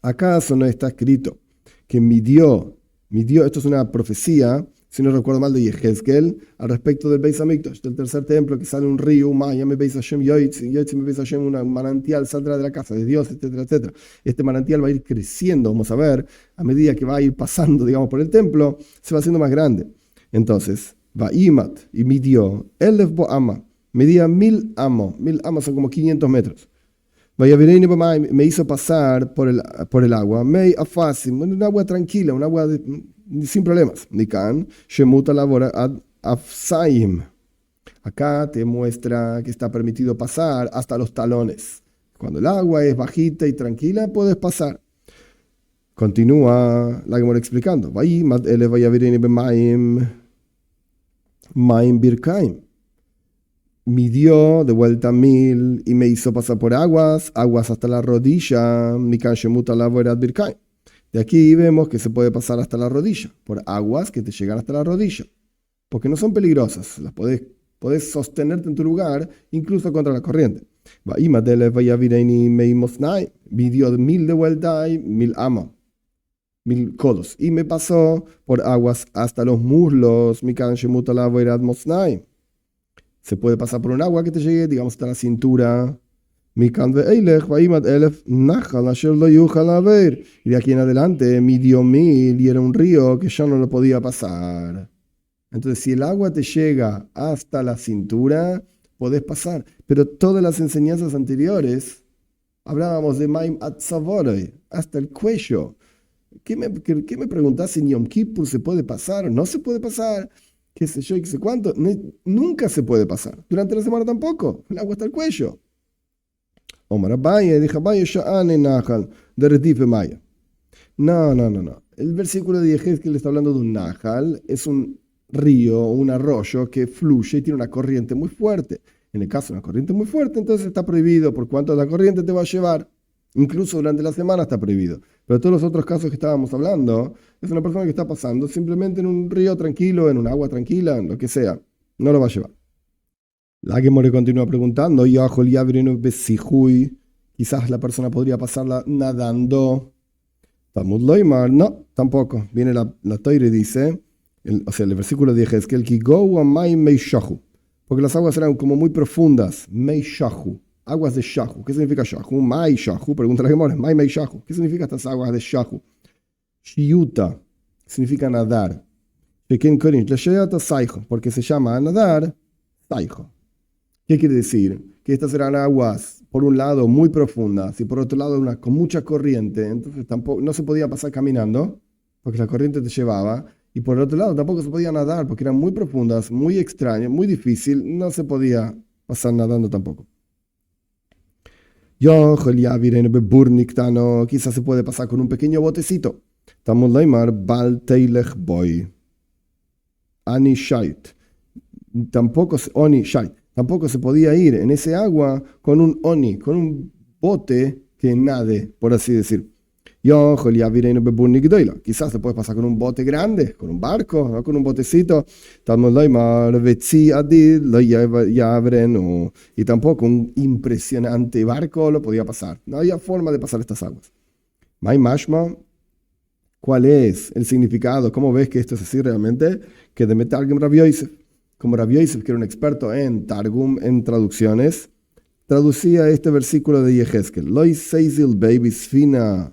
¿Acaso no está escrito que midió, esto es una profecía, si no recuerdo mal, de Yehezkel, al respecto del Beis Hamikdash, del tercer templo, que sale un río, un manantial saldrá de la casa de Dios, etcétera, etcétera. Este manantial va a ir creciendo, vamos a ver, a medida que va a ir pasando, digamos, por el templo, se va haciendo más grande. Entonces, va Imat y midió, Elef Boama, medía 1000 amos, 1000 amos son como 500 metros. Me hizo pasar por el agua, Mei Afasim, un agua tranquila, un agua sin problemas. Nikan, Shemuta Labora ad Afsaim. Acá te muestra que está permitido pasar hasta los talones. Cuando el agua es bajita y tranquila, puedes pasar. Continúa la Gemara explicando. Maim Birkaim. Midió de vuelta 1000 y me hizo pasar por aguas hasta la rodilla. Nikan Shemuta Labora ad Birkaim. De aquí vemos que se puede pasar hasta la rodilla, por aguas que te llegan hasta la rodilla, porque no son peligrosas, las podés sostenerte en tu lugar, incluso contra la corriente. Midió 1000 de vuelta y 1000 amos, 1000 codos, y me pasó por aguas hasta los muslos. Se puede pasar por un agua que te llegue, digamos, hasta la cintura. Y de aquí en adelante midió 1000 y era un río que ya no lo podía pasar. Entonces, si el agua te llega hasta la cintura, podés pasar. Pero todas las enseñanzas anteriores, hablábamos de Maim Atzavore, hasta el cuello. ¿Qué me preguntás si en Yom Kippur se puede pasar? ¿No se puede pasar? ¿Qué sé yo y qué sé cuánto? Nunca se puede pasar. Durante la semana tampoco. El agua hasta el cuello. Omar Abaye, dijo Abaye, Sha'ane Nahal, de Retife Maya. No. El versículo de Yehezkel que le está hablando de un Nahal, es un río, un arroyo que fluye y tiene una corriente muy fuerte. En el caso de una corriente muy fuerte, entonces está prohibido por cuanto la corriente te va a llevar. Incluso durante la semana está prohibido. Pero todos los otros casos que estábamos hablando, es una persona que está pasando simplemente en un río tranquilo, en un agua tranquila, en lo que sea. No lo va a llevar. La Gemore continúa preguntando, quizás la persona podría pasarla nadando. Talmud Loimar, no, tampoco. Viene la Toire y dice, el versículo de Yehezkel, Ki go a mai meishahu, porque las aguas eran como muy profundas, meishahu, aguas de shahu. ¿Qué significa shahu? Mai shahu, pregunta la Gemore, mai meishahu. ¿Qué significa estas aguas de shahu? Shiuta, significa nadar. Porque se llama nadar saijo. ¿Qué quiere decir? Que estas eran aguas, por un lado, muy profundas y por otro lado, con mucha corriente. Entonces tampoco, no se podía pasar caminando porque la corriente te llevaba. Y por el otro lado, tampoco se podía nadar porque eran muy profundas, muy extrañas, muy difícil. No se podía pasar nadando tampoco. Quizás se puede pasar con un pequeño botecito. Estamos leimar bal teilech boy. Ani shait. Tampoco oni shait. Tampoco se podía ir en ese agua con un oni, con un bote que nade, por así decir. Quizás se puede pasar con un bote grande, con un barco, no con un botecito. Y tampoco un impresionante barco lo podía pasar. No había forma de pasar estas aguas. Mai mashma, ¿cuál es el significado? ¿Cómo ves que esto es así realmente? Que de Metargem Rabbi Yosef. Como Rabbi Yosef, que era un experto en Targum, en traducciones, traducía este versículo de Yehezkel. Loi seizil bei bisfinas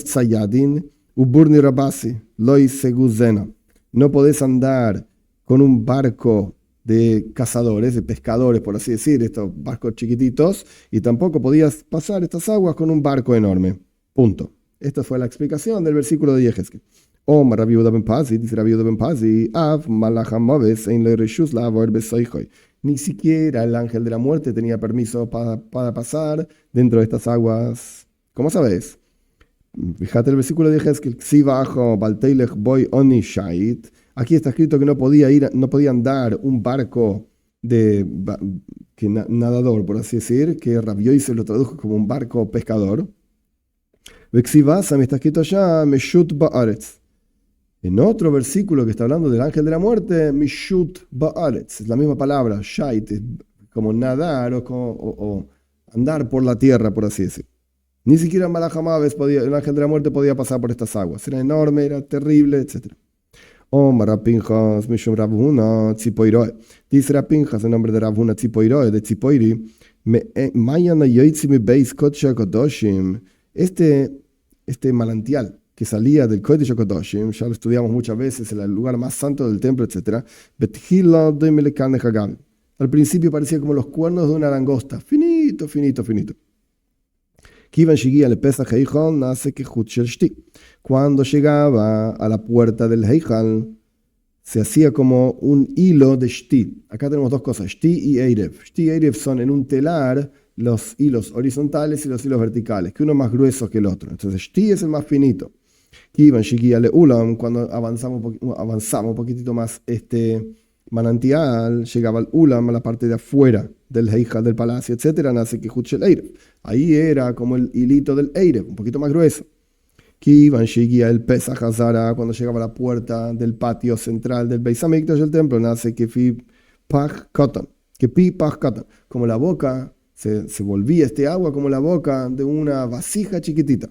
tzayadin uburni rabasi, loi seguzena. No podés andar con un barco de cazadores, de pescadores, por así decir, estos barcos chiquititos, y tampoco podías pasar estas aguas con un barco enorme. Punto. Esta fue la explicación del versículo de Yehezkel. Omar Rabbi Yehuda ben Pazi, dice Rabbi Yehuda ben Pazi, Av Malachamaves en le reshus lavor besoijoy. Ni siquiera el ángel de la muerte tenía permiso para pasar dentro de estas aguas. ¿Cómo sabes? Fíjate el versículo de Yehezkel, si bajo balteilech boy oni shait. Aquí está escrito que no podía andar un barco nadador, por así decir, que Rabbi Yosef lo tradujo como un barco pescador. Vexivasa me está escrito allá, meshut ba'aretz. En otro versículo que está hablando del ángel de la muerte, mishut ba'aretz, es la misma palabra, shait, como nadar o andar por la tierra, por así decir. Ni siquiera Malachamaves el ángel de la muerte podía pasar por estas aguas. Era enorme, era terrible, etc. Omar Rapinjas, Mishum Rabhuna, Tzipoiroe. Dice Rapinjas en nombre de Rabhuna Tzipoiroe, de Tzipoiri, Mayana Yoitzimi Beis Kodsha Kodoshim. Este manantial que salía del Kodesh HaKodoshim, ya lo estudiamos muchas veces, en el lugar más santo del templo, etc. Al principio parecía como los cuernos de una langosta, finito, finito, finito. Cuando llegaba a la puerta del Heichal, se hacía como un hilo de shti. Acá tenemos dos cosas, shti y eirev. Shti y eirev son en un telar los hilos horizontales y los hilos verticales, que uno es más grueso que el otro. Entonces, shti es el más finito. Cuando avanzamos un poquitito más este manantial, llegaba al ulam, a la parte de afuera del heijal del palacio, etc. Nace que el eirev. Ahí era como el hilito del eirev, un poquito más grueso. El Pesach Hazara, cuando llegaba a la puerta del patio central del Beis Hamikdash del templo, nace que pi pach katan, como la boca se volvía este agua como la boca de una vasija chiquitita.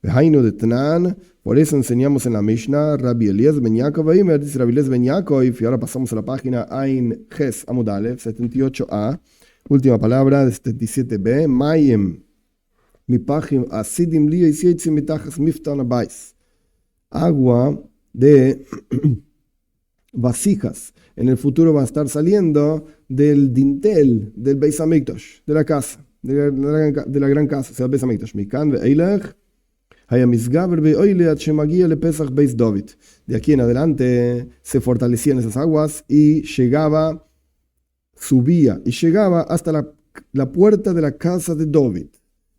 Vejainu de Tanan, por eso enseñamos en la Mishnah, Rabbi Eliezer ben Yaakov, dice Rabbi Eliezer ben Yaakov, y ahora pasamos a la página Ain Ches Amud Aleph, 78a, última palabra de 77b, Mayem. Agua de vasijas. En el futuro va a estar saliendo del dintel del Beis Hamikdash, de la casa, de la gran casa, o sea, el Beis Hamikdash. De aquí en adelante se fortalecían esas aguas y subía y llegaba hasta la puerta de la casa de David.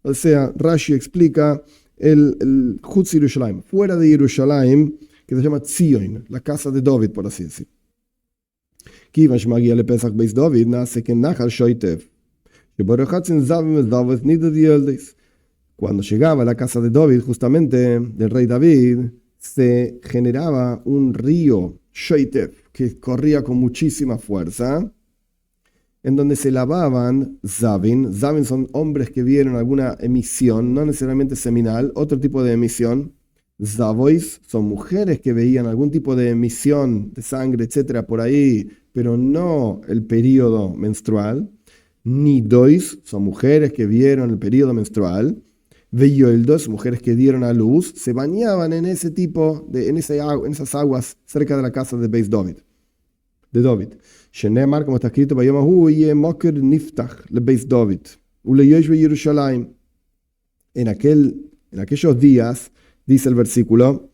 O sea, Rashi explica el Chutz Yerushalayim, fuera de Yerushalayim, que se llama Tzion, la casa de David, por así decir. Cuando llegaba a la casa de David, justamente del rey David, se generaba un río, Shoitev, que corría con muchísima fuerza. en donde se lavaban Zavin. Zavin son hombres que vieron alguna emisión, no necesariamente seminal, otro tipo de emisión. Zavois son mujeres que veían algún tipo de emisión de sangre, etcétera, por ahí, pero no el periodo menstrual. Nidois son mujeres que vieron el periodo menstrual. Veyoildos, mujeres que dieron a luz, se bañaban en ese tipo en esas aguas cerca de la casa de Beis David. De David. Shenemar, como está escrito, Moker Niftach le Beis David. Yerushalayim. En aquellos días, dice el versículo,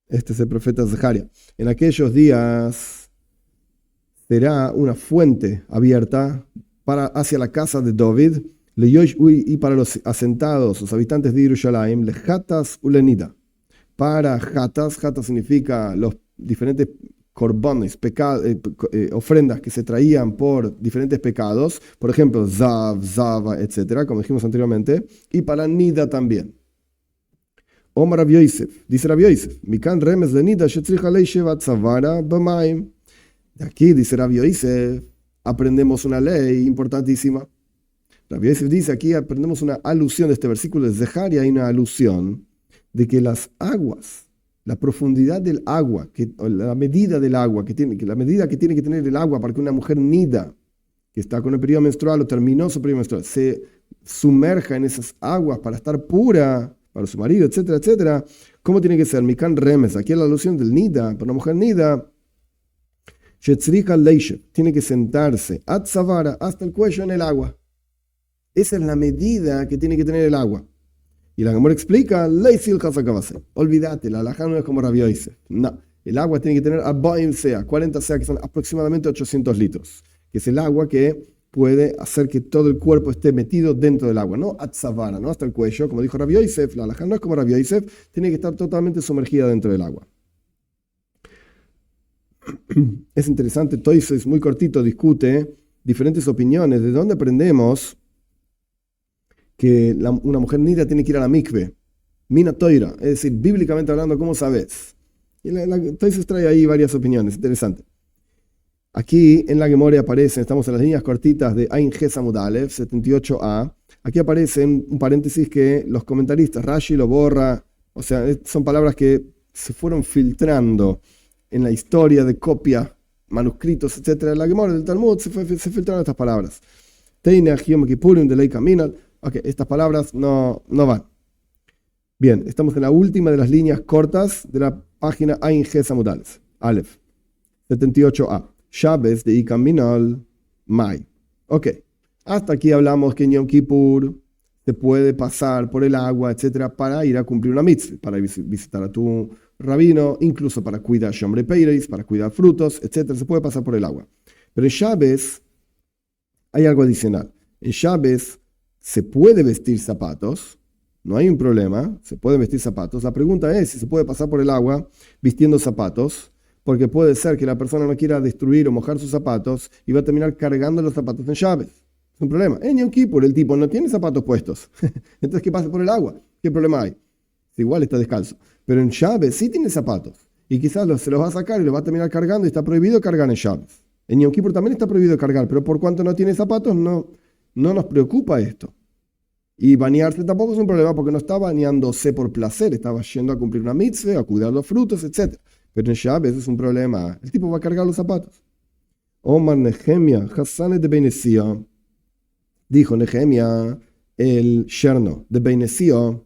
este es el profeta Zaharia, en aquellos días será una fuente abierta hacia la casa de David, y para los asentados, los habitantes de Yerushalayim, lejatas ulenida. Para jatas significa los diferentes korbanos, ofrendas que se traían por diferentes pecados, por ejemplo, zav, zava, etc., como dijimos anteriormente, y para nida también. Omar Rav Yosef, dice Rav Yosef, Mikan remes de nida shetzricha leishevat zavara b'maim. De aquí, dice Rav Yosef, aprendemos una ley importantísima. Rav Yosef dice, aquí aprendemos una alusión de este versículo de Zeharia, hay una alusión de que las aguas, la profundidad del agua, la medida del agua, la medida que tiene que tener el agua para que una mujer nida, que está con el periodo menstrual o terminó su periodo menstrual, se sumerja en esas aguas para estar pura para su marido, etcétera, etcétera. ¿Cómo tiene que ser? Mikan remes, aquí es la alusión del nida, para una mujer nida, shetzricha leishev, tiene que sentarse, atzavara, hasta el cuello en el agua. Esa es la medida que tiene que tener el agua. Y la Gemara explica, leisil chazakavase. Olvídate, la halajá no es como Rav Yosef. No, el agua tiene que tener 40 sea, que son aproximadamente 800 litros, que es el agua que puede hacer que todo el cuerpo esté metido dentro del agua, no atzavara, no hasta el cuello, como dijo Rav Yosef. La halajá no es como Rav Yosef, tiene que estar totalmente sumergida dentro del agua. Es interesante, Toises, muy cortito, discute diferentes opiniones. ¿De dónde aprendemos que una mujer nida tiene que ir a la mikve? Mina toira, es decir, bíblicamente hablando, ¿cómo sabes? Y Toises trae ahí varias opiniones, interesante. Aquí en la Gemora aparecen, estamos en las líneas cortitas de Ain Ges Amud Aleph, 78a. Aquí aparecen un paréntesis que los comentaristas, Rashi lo borra, o sea, son palabras que se fueron filtrando en la historia de copia, manuscritos, etc. En la Gemora del Talmud se filtraron estas palabras. Teinech Yom Kippurim de Ley Kaminal. Ok, estas palabras no van. Bien, estamos en la última de las líneas cortas de la página Ain Ges Amud Aleph, 78a. Shabes de Ikaminal Mai. Ok, hasta aquí hablamos que en Yom Kippur se puede pasar por el agua, etcétera, para ir a cumplir una mitzvah, para visitar a tu rabino, incluso para cuidar Shomrei Peiros, para cuidar frutos, etcétera. Se puede pasar por el agua. Pero en Shabes hay algo adicional. En Shabes se puede vestir zapatos, no hay un problema, se pueden vestir zapatos. La pregunta es si se puede pasar por el agua vistiendo zapatos, porque puede ser que la persona no quiera destruir o mojar sus zapatos y va a terminar cargando los zapatos en Shabes. Es un problema. En Yom Kippur el tipo no tiene zapatos puestos. Entonces, ¿qué pasa por el agua? ¿Qué problema hay? Igual está descalzo. Pero en Shabes sí tiene zapatos. Y quizás se los va a sacar y los va a terminar cargando y está prohibido cargar en Shabes. En Yom Kippur también está prohibido cargar, pero por cuanto no tiene zapatos, no nos preocupa esto. Y bañarse tampoco es un problema porque no está bañándose por placer, estaba yendo a cumplir una mitzvah, a cuidar los frutos, etc. Pero en Shabes es un problema. El tipo va a cargar los zapatos. Omar Nehemia, Hassan de Beinesía. Dijo Nehemia, el yerno de Beinesía,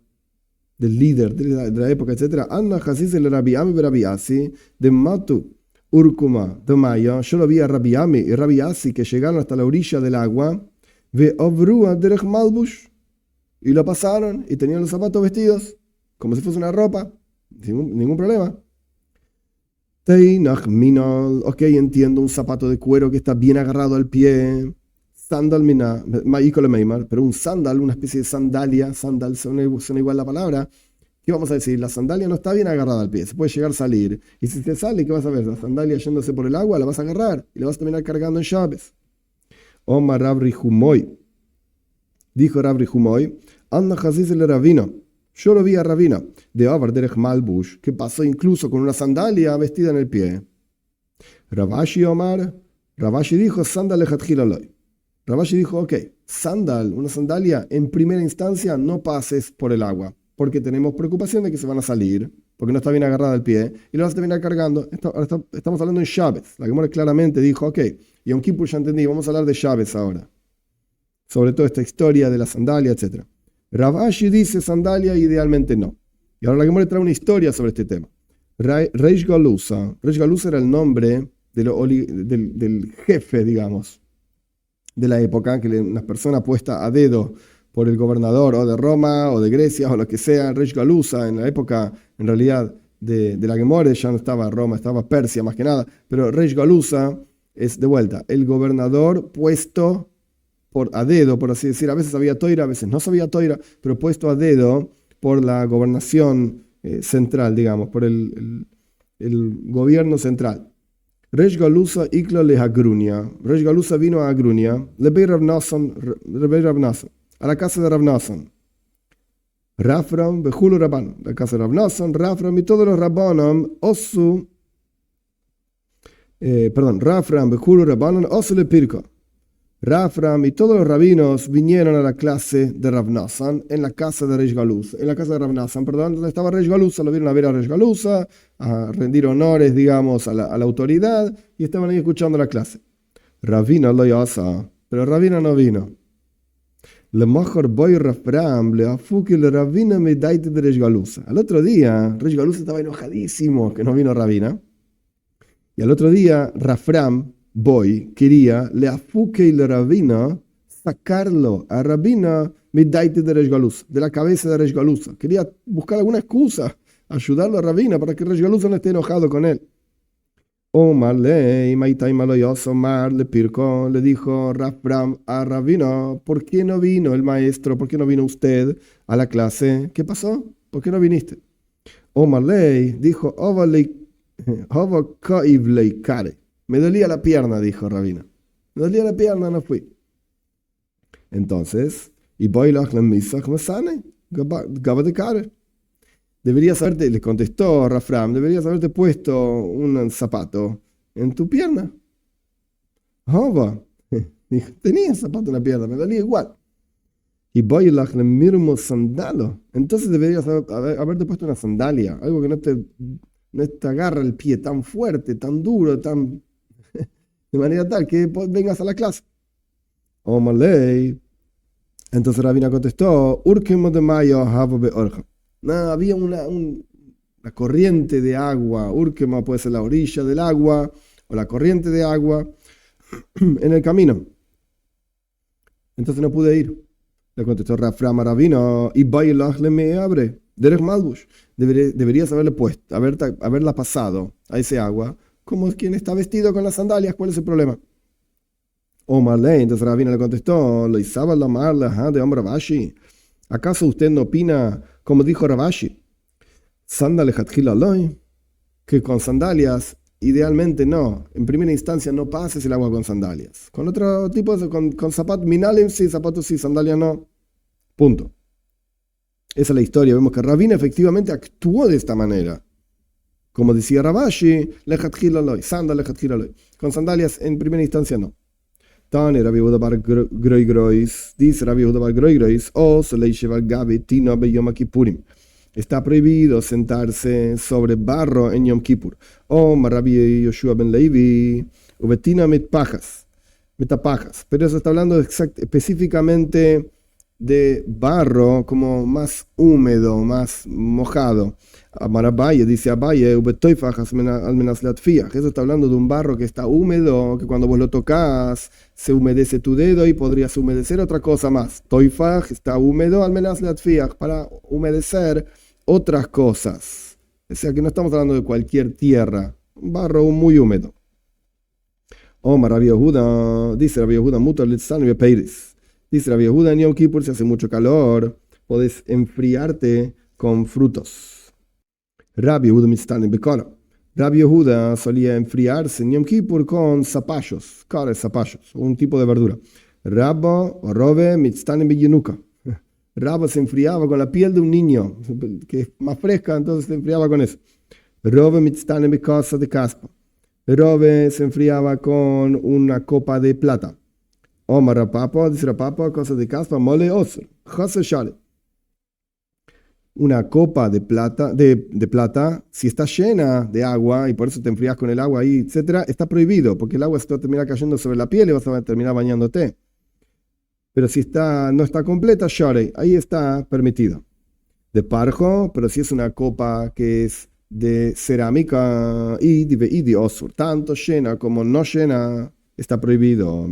del líder de la época, etc. Anna Hasis el Rabbi Ami y Rabbi Asi, de Matu, Urkuma, de Maya. Yo lo vi a Rabbi Ami y Rabbi Asi que llegaron hasta la orilla del agua. Ve Obrua derech Malbush. Y lo pasaron y tenían los zapatos vestidos, como si fuese una ropa, sin ningún problema. Teinach minal, ok, entiendo, un zapato de cuero que está bien agarrado al pie. Sandal mina, pero un sandal, una especie de sandalia, sandal, suena igual la palabra. ¿Qué vamos a decir? La sandalia no está bien agarrada al pie, se puede llegar a salir. Y si te sale, ¿qué vas a ver? La sandalia yéndose por el agua, la vas a agarrar y la vas a terminar cargando en Shabes. Omar Rabri Humoy. Dijo Rabri Humoy, Anna Hasis el Rabino. Yo lo vi a Rabina de Avar Derech Malbush, que pasó incluso con una sandalia vestida en el pie. Ravashi Omar, Ravashi dijo, Sandal ejatjilaloi. Rav Ashi dijo, ok, una sandalia, en primera instancia no pases por el agua, porque tenemos preocupación de que se van a salir, porque no está bien agarrada el pie, y lo vas a terminar cargando. Estamos hablando en Shabbat. La Gemara claramente dijo, ok, y Yom Kippur ya entendí, vamos a hablar de Shabbat ahora. Sobre todo esta historia de la sandalia, etc. Rav Ashi dice sandalia, idealmente no. Y ahora la Gemara trae una historia sobre este tema. Reish Galusa era el nombre del jefe, digamos, de la época, que una persona puesta a dedo por el gobernador o de Roma o de Grecia o lo que sea. Reish Galusa, en la época, en realidad, de la Gemora, ya no estaba Roma, estaba Persia más que nada, pero Reish Galusa es, de vuelta, el gobernador puesto a dedo, por así decir. A veces había toira, a veces no sabía toira, pero puesto a dedo por la gobernación central, digamos, por el gobierno central. Reish Galusa iklo le Agrunia. Reish Galusa vino a Agrunia, le Bei Rav Nasson, a la casa de Rav Nasson. Rafram, Bejulu Rabban, la casa de Rav Nasson, Rafram y todos los Rabbanom, Rafram, Bejulu Rabbanon, Osu le Pirko. Rafram y todos los rabinos vinieron a la clase de Rav Nasson en la casa de Reish Galusa, donde estaba Reish Galusa. Lo vieron a ver a Reish Galusa, a rendir honores, digamos, a la autoridad, y estaban ahí escuchando la clase. Rabina lo yasa, pero Rabina no vino. Le mejor boy Rafram le afuki le Rabina me daite de Reish Galusa. Al otro día, Reish Galusa estaba enojadísimo que no vino Rabina, y al otro día Rafram quería le afuque y le Rabina sacarlo a Rabina midaite de Reish Galusa, de la cabeza de Reish Galusa. Quería buscar alguna excusa, ayudarlo a Rabina para que Reish Galusa no esté enojado con él. Omar le pirco, le dijo Rafram a Rabina, ¿por qué no vino el maestro? ¿Por qué no vino usted a la clase? ¿Qué pasó? ¿Por qué no viniste? Omar le dijo, me dolía la pierna, dijo Rabina. Me dolía la pierna, no fui. Entonces, deberías haberte, le contestó Rafram, deberías haberte puesto un zapato en tu pierna. Dijo, tenía zapato en la pierna, me dolía igual. Y entonces deberías haberte puesto una sandalia, algo que no te agarra el pie tan fuerte, tan duro, de manera tal que vengas a la clase. Entonces Rabina contestó, no, había una corriente de agua. Urkema puede ser la orilla del agua o la corriente de agua en el camino. Entonces no pude ir. Le contestó Rafram a Rabina, y le me abre. Derech Malbush. Deberías haberla pasado a ese agua como quien está vestido con las sandalias. ¿Cuál es el problema? Entonces Rabina le contestó, de Ashi. ¿Acaso usted no opina como dijo Rav Ashi? Que con sandalias, idealmente no. En primera instancia no pases el agua con sandalias. Con otro tipo con zapatos, minalim sí, zapatos sí, sandalias no. Punto. Esa es la historia. Vemos que Rabina efectivamente actuó de esta manera. Como decía Rav Ashi, con sandalias en primera instancia no. Tane Rabbi Yehuda bar Groigrois, dice Rabbi Yehuda bar Groigrois, está prohibido sentarse sobre barro en Yom Kippur. Rabbi Yoshua ben Levi, ubetina metapajas. Pero eso está hablando específicamente de barro como más húmedo, más mojado. Amar Abaye, dice Abaye, eso está hablando de un barro que está húmedo, que cuando vos lo tocas se humedece tu dedo y podrías humedecer otra cosa más. Toifaj está húmedo, al menos para humedecer otras cosas. O sea que no estamos hablando de cualquier tierra, un barro muy húmedo. Omar Rabbi Yehuda, dice Rabbi Yehuda, mutar litzan y peiris. Dice Rabbi Yehuda, en Yom Kippur si hace mucho calor, podés enfriarte con frutos. Rabbi Yehuda mitztan y bekara. Rabbi Yehuda solía enfriarse en Yom Kippur con zapallos, zapallos, un tipo de verdura. Rabbo o robe mitztan y beyenuka. Rabbo se enfriaba con la piel de un niño, que es más fresca, entonces se enfriaba con eso. Robe mitztan y bekasa de caspa. Robe se enfriaba con una copa de plata. Omar Rapapa, dice Rapapa, cosas de caspa, mole osur, Jose Shale. Una copa de plata, si está llena de agua y por eso te enfrías con el agua ahí, etcétera, está prohibido, porque el agua se va a terminar cayendo sobre la piel y vas a terminar bañándote. Pero si no está completa, share, ahí está permitido. De parjo, pero si es una copa que es de cerámica y de osur, tanto llena como no llena, está prohibido.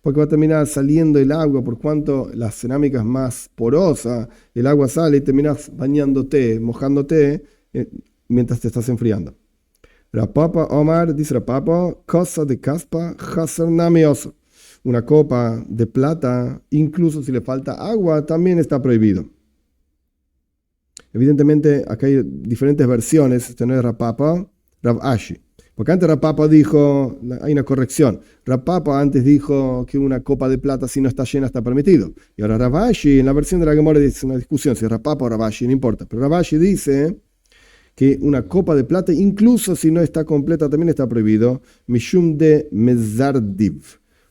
Porque va a terminar saliendo el agua, por cuanto la cerámica es más porosa, el agua sale y terminas bañándote, mojándote mientras te estás enfriando. Rapapa Omar, dice Rapapa, cosa de caspa, haser nami osur. Una copa de plata, incluso si le falta agua, también está prohibido. Evidentemente, acá hay diferentes versiones. Este no es Rapapa, Rav Ashi. Porque antes Rapapa dijo, hay una corrección. Rapapa antes dijo que una copa de plata, si no está llena, está permitido. Y ahora Rav Ashi, en la versión de la Gemara, dice una discusión si es Rapapa o Rav Ashi, no importa. Pero Rav Ashi dice que una copa de plata, incluso si no está completa, también está prohibido. Mishum de mezardiv.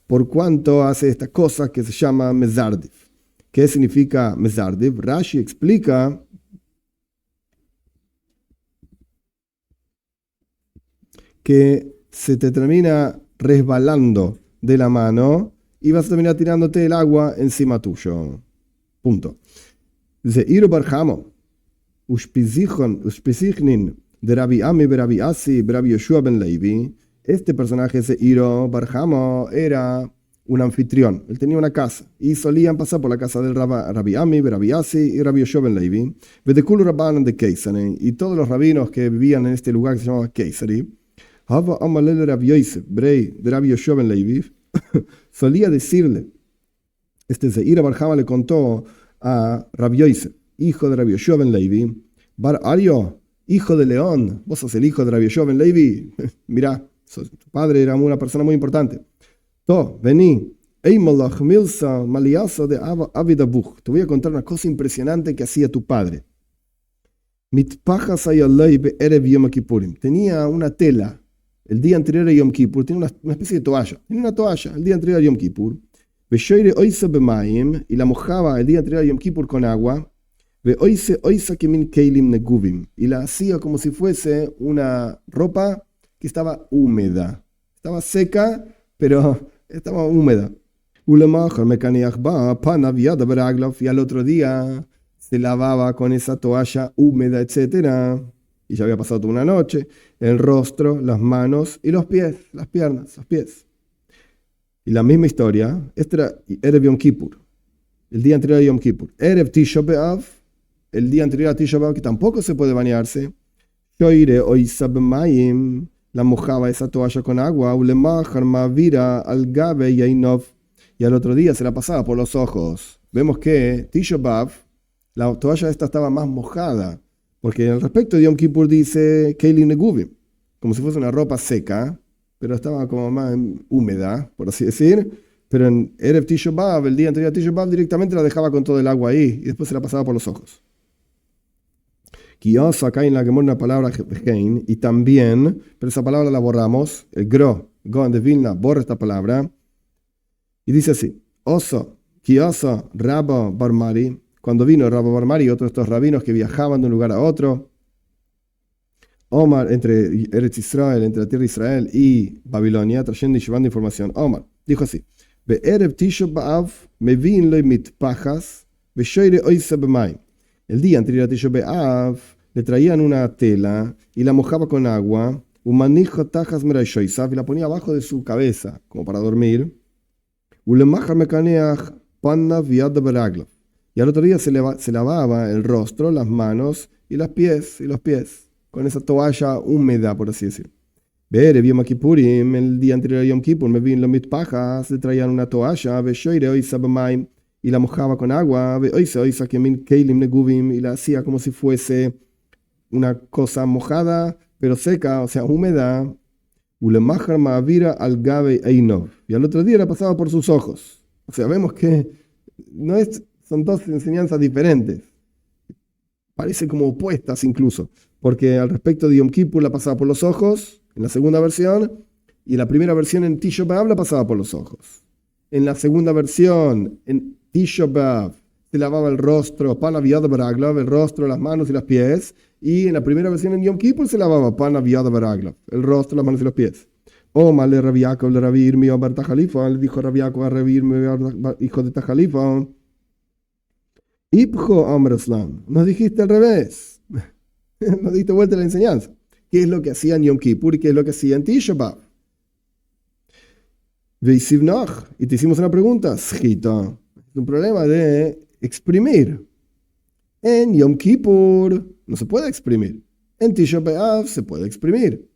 Por cuanto hace esta cosa que se llama mezardiv. ¿Qué significa mezardiv? Rashi explica que se te termina resbalando de la mano y vas a terminar tirándote el agua encima tuyo. Punto. Dice, Iro Barjamo, Ushpizichnin de Rabbi Ami, Rabbi Asi, Rabbi Yoshua ben Levi. Este personaje, ese Iro Barjamo, era un anfitrión. Él tenía una casa y solían pasar por la casa del Rabbi Ami, Rabbi Asi y Rabbi Yoshua ben Levi. Vedekulu Rabbanan de Keisari. Y todos los rabinos que vivían en este lugar que se llamaba Keisari. Solía decirle, este Zeira Barjama le contó a Rabbi Yosef, hijo de Rabbi Yoshua ben Levi, Bar Ario, hijo de León, vos sos el hijo de Rabbi Yoshua ben Levi, mirá, tu padre era una persona muy importante. Vení, te voy a contar una cosa impresionante que hacía tu padre. Tenía una tela. El día anterior a Yom Kippur, tenía una especie de toalla. Tenía una toalla el día anterior a Yom Kippur. Y la mojaba el día anterior a Yom Kippur con agua. Y la hacía como si fuese una ropa que estaba húmeda. Estaba seca, pero estaba húmeda. Y al otro día se lavaba con esa toalla húmeda, etcétera. Y ya había pasado toda una noche, el rostro, las manos y los pies, las piernas, los pies. Y la misma historia, este era Erev Yom Kippur, el día anterior a Yom Kippur. Erev Tisha B'Av, el día anterior a Tisha B'Av, que tampoco se puede bañarse. Shoire Oisa B'Mayim, la mojaba esa toalla con agua, Ulemachar Mavira al Gabe Yainov, y al otro día se la pasaba por los ojos. Vemos que Tisha B'Av, la toalla esta estaba más mojada. Porque al respecto de Yom Kippur dice Keilim Neguvim, como si fuese una ropa seca, pero estaba como más húmeda, por así decir. Pero en Erev Tisha B'Av, el día anterior a Tisha B'Av, directamente la dejaba con todo el agua ahí y después se la pasaba por los ojos. Kioso, acá en la Gemara una palabra Hein, y también, pero esa palabra la borramos, el Goen de Vilna borra esta palabra, y dice así, Oso, Kioso, Rabba Barmari. Cuando vino Rabbi Barmari y otros de estos rabinos que viajaban de un lugar a otro, Omar, entre Eretz Israel, entre la tierra de Israel y Babilonia, trayendo y llevando información, Omar dijo así: el día anterior a Tisha B'Av le traían una tela y la mojaba con agua, y la ponía abajo de su cabeza, como para dormir. Y al otro día se lavaba el rostro, las manos y los pies, con esa toalla húmeda, por así decir. El día anterior a Yom Kippur, me vi en los mitpajas, le traían una toalla, y la mojaba con agua, y la hacía como si fuese una cosa mojada, pero seca, o sea, húmeda. Y al otro día la pasaba por sus ojos. O sea, vemos que son dos enseñanzas diferentes. Parecen como opuestas incluso. Porque al respecto de Yom Kippur la pasaba por los ojos, en la segunda versión, y en la primera versión en Tisha B'Av la pasaba por los ojos. En la segunda versión, en Tisha B'Av, se lavaba el rostro, pan aviado baraglav, el rostro, las manos y los pies. Y en la primera versión en Yom Kippur se lavaba pan aviado baraglav, el rostro, las manos y los pies. O mal le Rabbi Yaakov le Rabbi Irmi Bar Tajalifa, le dijo Rabbi Yaakov a Rabbi Irmi, hijo de Tajalifa. Ipjo Amraslan, nos dijiste al revés. Nos diste vuelta a la enseñanza. ¿Qué es lo que hacía en Yom Kippur y qué es lo que hacía en Tisha B'Av? Y te hicimos una pregunta. Schita. Es un problema de exprimir. En Yom Kippur no se puede exprimir. En Tisha B'Av se puede exprimir.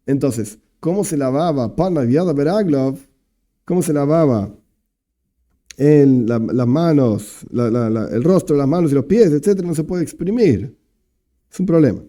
Entonces, ¿cómo se lavaba pan aviada beraglav? ¿Cómo se lavaba las manos, el rostro, las manos y los pies, etcétera? No se puede exprimir. Es un problema.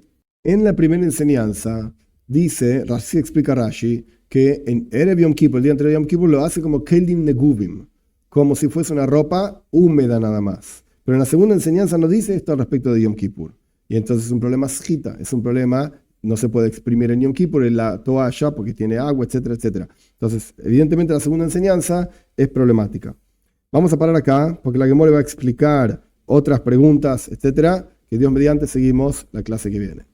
En la primera enseñanza, dice, Rashi explica Rashi, que en Erev Yom Kippur, el día anterior de Yom Kippur, lo hace como kelim neguvim, como si fuese una ropa húmeda nada más. Pero en la segunda enseñanza no dice esto al respecto de Yom Kippur. Y entonces es un problema schita, es un problema, no se puede exprimir en Yom Kippur, en la toalla, porque tiene agua, etcétera, etcétera. Entonces, evidentemente la segunda enseñanza es problemática. Vamos a parar acá, porque la Gemara va a explicar otras preguntas, etcétera, que Dios mediante seguimos la clase que viene.